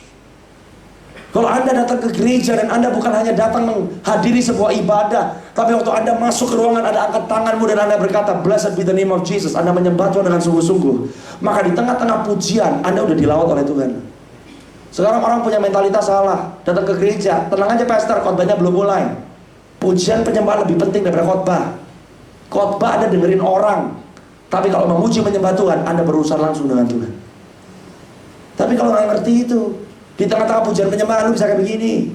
Kalau Anda datang ke gereja dan Anda bukan hanya datang menghadiri sebuah ibadah, tapi waktu Anda masuk ke ruangan, Anda angkat tanganmu dan Anda berkata, Blessed be the name of Jesus. Anda menyembah Tuhan dengan sungguh-sungguh. Maka di tengah-tengah pujian, Anda udah dilawat oleh Tuhan. Sekarang orang punya mentalitas salah. Datang ke gereja, tenang aja pastor, khotbahnya belum mulai. Pujian penyembahan lebih penting daripada khotbah. Khotbah Anda dengerin orang, tapi kalau memuji menyembah Tuhan, Anda berurusan langsung dengan Tuhan. Tapi kalau nggak ngerti itu, di tengah-tengah pujian penyembahan lu bisa kayak begini.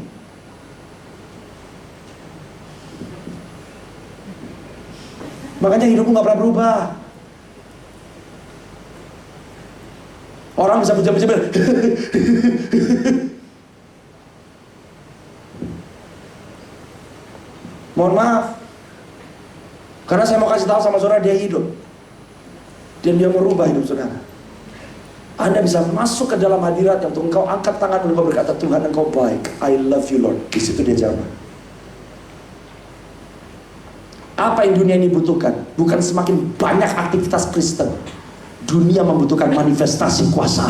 Makanya hidupmu nggak pernah berubah. Orang bisa pujian-pujian mohon maaf, karena saya mau kasih tahu sama saudara, dia hidup dan dia merubah hidup saudara. Anda bisa masuk ke dalam hadirat yang engkau angkat tangan dan berkata, Tuhan engkau baik, I love you Lord. Di situ dia jawab. Apa yang dunia ini butuhkan? Bukan semakin banyak aktivitas Kristen. Dunia membutuhkan manifestasi kuasa.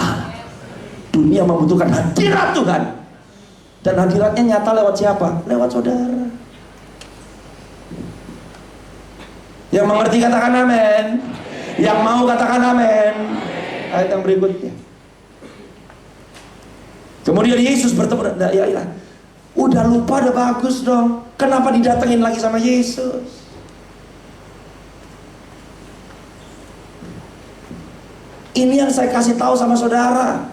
Dunia membutuhkan hadirat Tuhan. Dan hadiratnya nyata lewat siapa? Lewat saudara. Yang mengerti katakan amin. Yang mau katakan amin. Ayat yang berikutnya. Kemudian Yesus bertemu. Ya, udah lupa, udah bagus dong. Kenapa didatengin lagi sama Yesus? Ini yang saya kasih tahu sama saudara.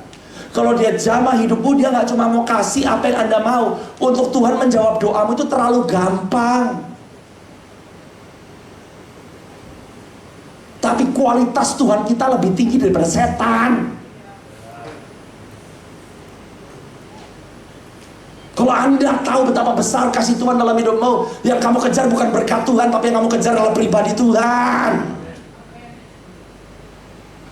Kalau dia jamah hidupmu, dia nggak cuma mau kasih apa yang Anda mau. Untuk Tuhan menjawab doamu itu terlalu gampang. Tapi kualitas Tuhan kita lebih tinggi daripada setan. Kalau Anda tahu betapa besar kasih Tuhan dalam hidupmu, yang kamu kejar bukan berkat Tuhan, tapi yang kamu kejar adalah pribadi Tuhan.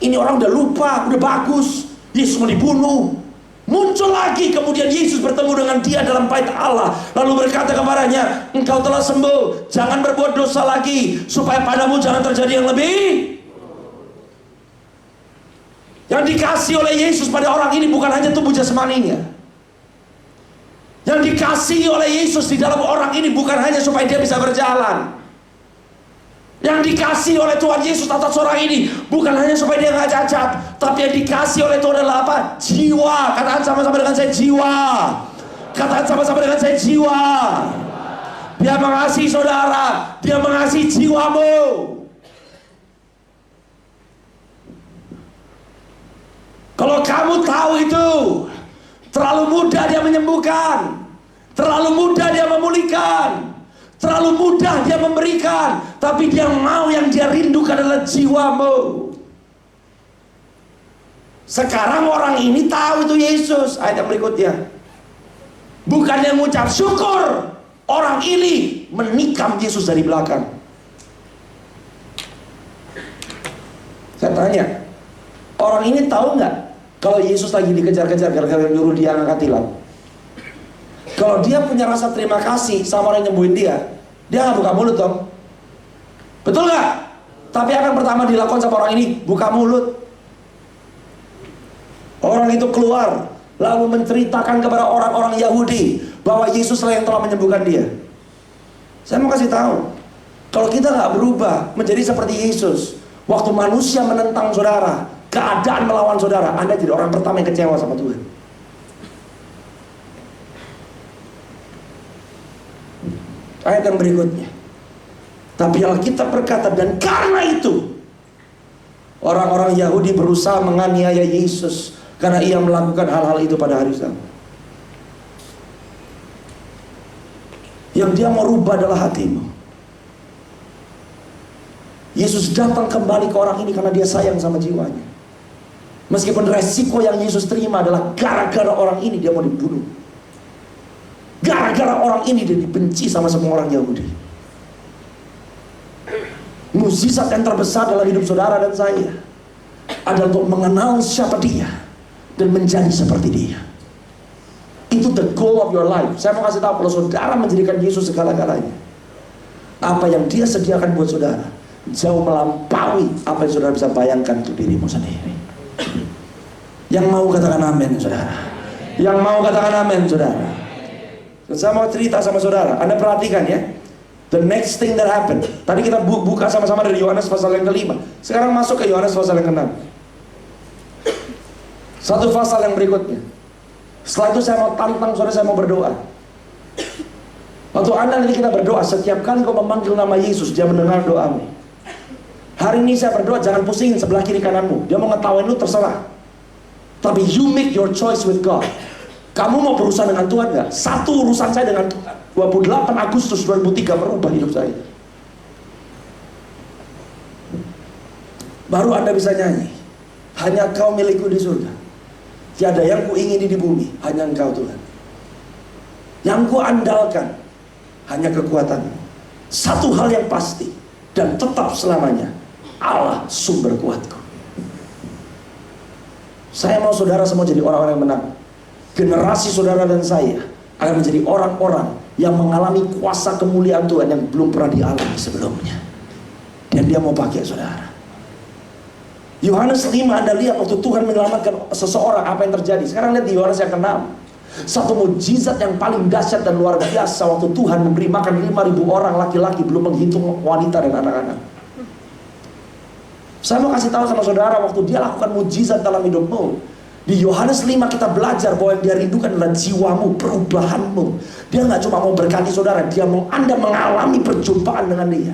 Ini orang udah lupa, udah bagus, Yesus mau dibunuh. Muncul lagi, kemudian Yesus bertemu dengan dia dalam bait Allah, lalu berkata kepadanya, engkau telah sembuh, jangan berbuat dosa lagi, supaya padamu jangan terjadi yang lebih. Yang dikasih oleh Yesus pada orang ini bukan hanya tubuh jasmaninya. Yang dikasih oleh Yesus di dalam orang ini bukan hanya supaya dia bisa berjalan. Yang dikasih oleh Tuhan Yesus atas orang ini bukan hanya supaya dia nggak cacat, tapi yang dikasih oleh Tuhan adalah apa? Jiwa. Katakan sama-sama dengan saya, jiwa. Katakan sama-sama dengan saya, jiwa. Dia mengasihi saudara, dia mengasihi jiwamu. Kalau kamu tahu itu, terlalu mudah dia menyembuhkan, terlalu mudah dia memulihkan, terlalu mudah dia memberikan, tapi dia mau, yang dia rindukan adalah jiwamu. Sekarang orang ini tahu itu Yesus. Ayat yang berikutnya, bukan yang mengucap syukur, orang ini menikam Yesus dari belakang. Saya tanya, orang ini tahu nggak kalau Yesus lagi dikejar-kejar gara-gara nyuruh dia ngangkat tilam? Kalau dia punya rasa terima kasih sama orang yang nyembuhin dia nggak buka mulut dong. Betul nggak? Tapi apa yang pertama dilakukan sama orang ini? Buka mulut. Orang itu keluar, lalu menceritakan kepada orang-orang Yahudi bahwa Yesuslah yang telah menyembuhkan dia. Saya mau kasih tahu, kalau kita nggak berubah menjadi seperti Yesus, waktu manusia menentang saudara, keadaan melawan saudara, Anda jadi orang pertama yang kecewa sama Tuhan. Ayat yang berikutnya, tapi Alkitab berkata, dan karena itu orang-orang Yahudi berusaha menganiaya Yesus karena ia melakukan hal-hal itu pada hari Sabat. Yang dia mau rubah adalah hatimu. Yesus datang kembali ke orang ini karena dia sayang sama jiwanya. Meskipun resiko yang Yesus terima adalah gara-gara orang ini dia mau dibunuh, gara-gara orang ini dia dibenci sama semua orang Yahudi. Mukjizat yang terbesar dalam hidup saudara dan saya adalah untuk mengenal siapa dia dan menjadi seperti dia. Itu the goal of your life. Saya mau kasih tahu, kalau saudara menjadikan Yesus segala-galanya, apa yang dia sediakan buat saudara jauh melampaui apa yang saudara bisa bayangkan untuk dirimu sendiri. Yang mau katakan amin, saudara. Yang mau katakan amin, saudara. Saya mau cerita sama saudara. Anda perhatikan ya, the next thing that happened. Tadi kita buka sama-sama dari Yohanes pasal yang ke-5. Sekarang masuk ke Yohanes pasal yang ke-6. Satu pasal yang berikutnya. Setelah itu saya mau tantang saudara, saya mau berdoa. Waktu Anda nanti kita berdoa, setiap kali kau memanggil nama Yesus, Dia mendengar doamu. Hari ini saya berdoa, jangan pusingin sebelah kiri kananmu. Dia mau ngetawain lu, terserah. Tapi you make your choice with God. Kamu mau berurusan dengan Tuhan gak? Satu urusan saya dengan Tuhan. 28 Agustus 2003 merubah hidup saya. Baru Anda bisa nyanyi, hanya Kau milikku di surga. Tiada yang kuingini di bumi, hanya Engkau Tuhan. Yang ku andalkan hanya kekuatan-Mu. Satu hal yang pasti dan tetap selamanya, Allah sumber kuatku. Saya mau saudara semua jadi orang-orang yang menang. Generasi saudara dan saya akan menjadi orang-orang yang mengalami kuasa kemuliaan Tuhan yang belum pernah dialami sebelumnya. Dan Dia mau pakai saudara. Yohanes 5, Anda lihat waktu Tuhan menyelamatkan seseorang, apa yang terjadi. Sekarang lihat di Yohanes yang ke-6. Satu mukjizat yang paling dahsyat dan luar biasa, waktu Tuhan memberi makan 5.000 orang laki-laki, belum menghitung wanita dan anak-anak. Saya mau kasih tahu sama saudara, waktu Dia lakukan mukjizat dalam hidupmu, di Yohanes 5 kita belajar bahwa yang Dia rindukan adalah jiwamu, perubahanmu. Dia nggak cuma mau berkati saudara, Dia mau Anda mengalami perjumpaan dengan Dia.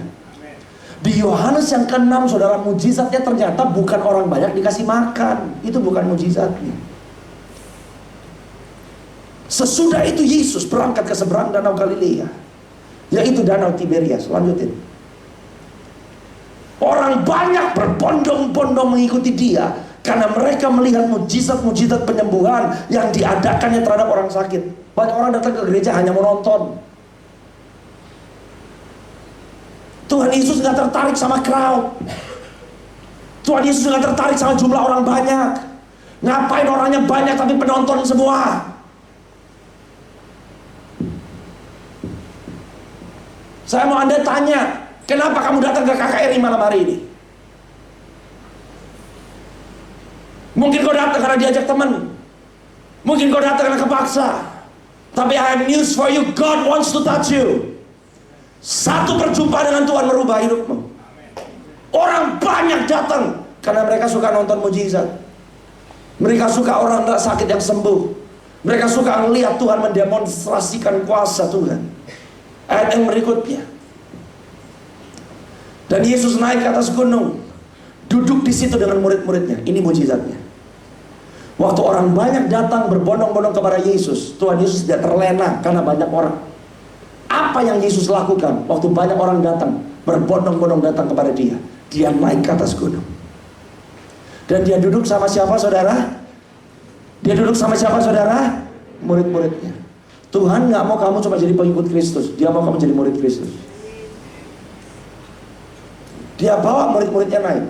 Di Yohanes yang ke-6 saudara, mujizatnya ternyata bukan orang banyak dikasih makan. Itu bukan mujizatnya. Sesudah itu Yesus berangkat ke seberang danau Galilea, yaitu danau Tiberias. Lanjutin. Orang banyak berbondong-bondong mengikuti Dia karena mereka melihat mujizat-mujizat penyembuhan yang diadakannya terhadap orang sakit. Banyak orang datang ke gereja hanya mau nonton. Tuhan Yesus gak tertarik sama crowd. Tuhan Yesus gak tertarik sama jumlah orang banyak. Ngapain orangnya banyak tapi penonton semua? Saya mau Anda tanya, kenapa kamu datang ke KKRI malam hari ini? Mungkin kau datang karena diajak teman. Mungkin kau datang karena kepaksa. Tapi I have news for you, God wants to touch you. Satu perjumpaan dengan Tuhan merubah hidupmu. Orang banyak datang karena mereka suka nonton mujizat. Mereka suka orang sakit yang sembuh. Mereka suka melihat Tuhan mendemonstrasikan kuasa Tuhan. Ayat yang berikutnya. Dan Yesus naik ke atas gunung, duduk di situ dengan murid-muridnya. Ini mujizatnya. Waktu orang banyak datang berbondong-bondong kepada Yesus, Tuhan Yesus tidak terlena karena banyak orang. Apa yang Yesus lakukan waktu banyak orang datang, berbondong-bondong datang kepada Dia? Dia naik ke atas gunung. Dan Dia duduk sama siapa saudara? Dia duduk sama siapa saudara? Murid-muridnya. Tuhan gak mau kamu cuma jadi pengikut Kristus, Dia mau kamu jadi murid Kristus. Dia bawa murid-muridnya naik.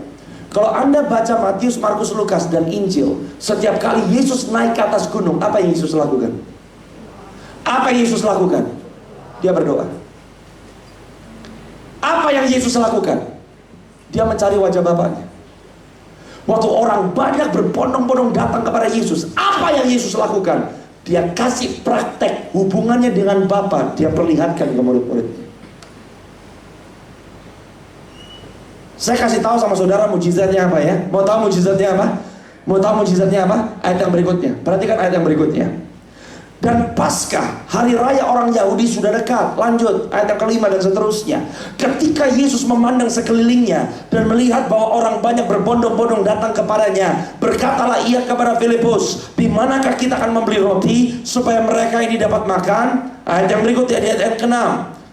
Kalau Anda baca Matius, Markus, Lukas, dan Injil, setiap kali Yesus naik ke atas gunung, apa yang Yesus lakukan? Apa yang Yesus lakukan? Dia berdoa. Apa yang Yesus lakukan? Dia mencari wajah Bapaknya. Waktu orang banyak berbondong-bondong datang kepada Yesus, apa yang Yesus lakukan? Dia kasih praktek hubungannya dengan Bapa. Dia perlihatkan ke murid-muridnya. Saya kasih tahu sama saudara mujizatnya apa ya. Mau tahu mujizatnya apa? Mau tahu mujizatnya apa? Ayat yang berikutnya. Perhatikan ayat yang berikutnya. Dan Paskah, hari raya orang Yahudi sudah dekat. Lanjut, ayat yang kelima dan seterusnya. Ketika Yesus memandang sekelilingnya dan melihat bahwa orang banyak berbondong-bondong datang kepadanya, berkatalah Ia kepada Filipus, di manakah kita akan membeli roti supaya mereka ini dapat makan? Ayat yang berikutnya di ayat yang ke-6.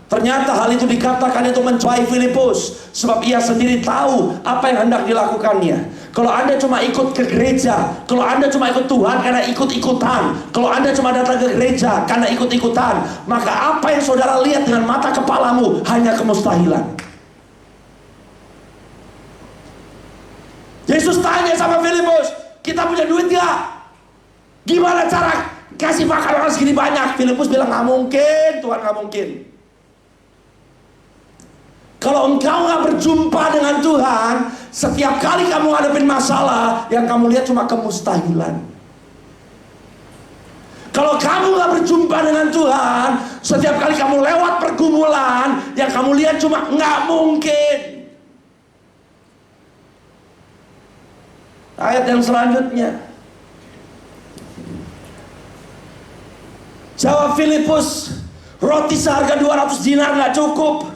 Ternyata hal itu dikatakan untuk mencuai Filipus, sebab ia sendiri tahu apa yang hendak dilakukannya. Kalau Anda cuma ikut ke gereja, kalau Anda cuma ikut Tuhan karena ikut-ikutan, kalau Anda cuma datang ke gereja karena ikut-ikutan, maka apa yang saudara lihat dengan mata kepalamu hanya kemustahilan. Yesus tanya sama Filipus, kita punya duit gak? Gimana cara kasih makan orang segini banyak? Filipus bilang, gak mungkin, Tuhan, gak mungkin. Kalau engkau gak berjumpa dengan Tuhan, setiap kali kamu hadapin masalah, yang kamu lihat cuma kemustahilan. Kalau kamu gak berjumpa dengan Tuhan, setiap kali kamu lewat pergumulan, yang kamu lihat cuma gak mungkin. Ayat yang selanjutnya. Jawab Filipus, roti seharga 200 dinar nggak cukup.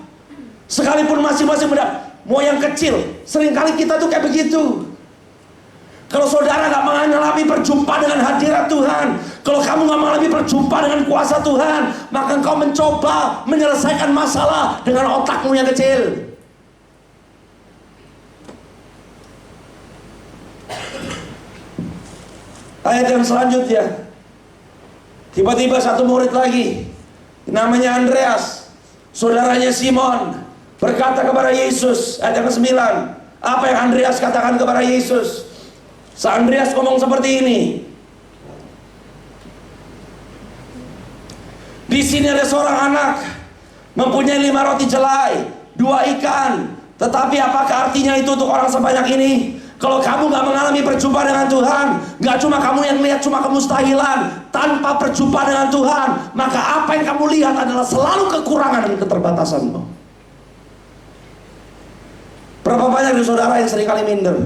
Sekalipun masing-masing mau yang kecil. Seringkali kita tuh kayak begitu. Kalau saudara nggak mengalami perjumpaan dengan hadirat Tuhan, kalau kamu nggak mengalami perjumpaan dengan kuasa Tuhan, maka engkau mencoba menyelesaikan masalah dengan otakmu yang kecil. Ayat yang selanjutnya, tiba-tiba satu murid lagi, namanya Andreas, saudaranya Simon, berkata kepada Yesus. Ayat yang ke-9, apa yang Andreas katakan kepada Yesus? Andreas ngomong seperti ini. Di sini ada seorang anak mempunyai 5 roti jelai, 2 ikan. Tetapi apakah artinya itu untuk orang sebanyak ini? Kalau kamu gak mengalami perjumpaan dengan Tuhan, gak cuma kamu yang lihat cuma kemustahilan. Tanpa perjumpaan dengan Tuhan, maka apa yang kamu lihat adalah selalu kekurangan dan keterbatasanmu. Berapa banyak dari saudara yang seringkali minder,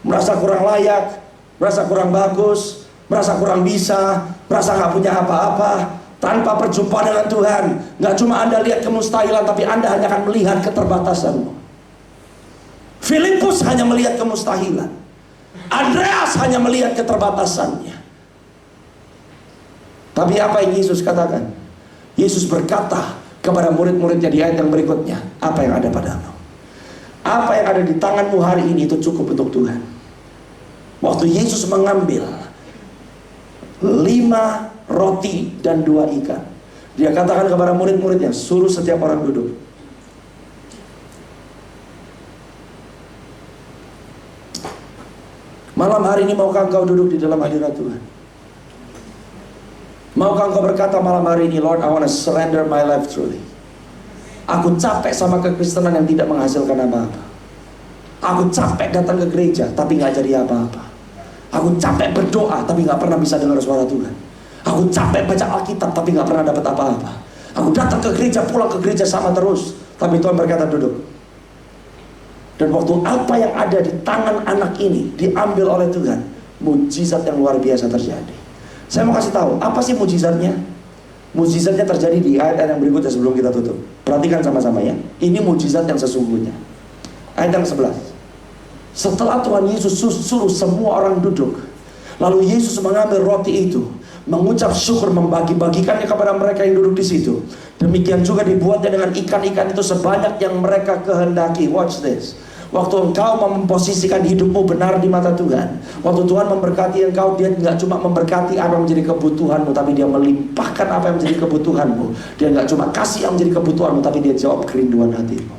merasa kurang layak, merasa kurang bagus, merasa kurang bisa, merasa gak punya apa-apa. Tanpa perjumpaan dengan Tuhan, gak cuma Anda lihat kemustahilan, tapi Anda hanya akan melihat keterbatasanmu. Filipus hanya melihat kemustahilan, Andreas hanya melihat keterbatasannya. Tapi apa yang Yesus katakan? Yesus berkata kepada murid-muridnya di ayat yang berikutnya, apa yang ada padamu? Apa yang ada di tanganmu hari ini itu cukup untuk Tuhan. Waktu Yesus mengambil 5 roti dan 2 ikan, Dia katakan kepada murid-muridnya, suruh setiap orang duduk. Malam hari ini maukah engkau duduk di dalam hadirat Tuhan? Maukah engkau berkata malam hari ini, Lord, I want to surrender my life truly. Aku capek sama kekristenan yang tidak menghasilkan apa-apa. Aku capek datang ke gereja tapi gak jadi apa-apa. Aku capek berdoa tapi gak pernah bisa dengar suara Tuhan. Aku capek baca Alkitab tapi gak pernah dapat apa-apa. Aku datang ke gereja, pulang ke gereja sama terus. Tapi Tuhan berkata duduk. Dan waktu apa yang ada di tangan anak ini diambil oleh Tuhan, mujizat yang luar biasa terjadi. Saya mau kasih tahu, apa sih mujizatnya? Mujizatnya terjadi di ayat-ayat yang berikutnya sebelum kita tutup. Perhatikan sama-sama ya. Ini mujizat yang sesungguhnya. Ayat yang 11. Setelah Tuhan Yesus suruh semua orang duduk, lalu Yesus mengambil roti itu, mengucap syukur, membagi-bagikannya kepada mereka yang duduk di situ. Demikian juga dibuatnya dengan ikan-ikan itu sebanyak yang mereka kehendaki. Watch this. Waktu engkau memposisikan hidupmu benar di mata Tuhan, waktu Tuhan memberkati engkau, Dia nggak cuma memberkati apa yang menjadi kebutuhanmu, tapi Dia melimpahkan apa yang menjadi kebutuhanmu. Dia nggak cuma kasih yang menjadi kebutuhanmu, tapi Dia jawab kerinduan hatimu.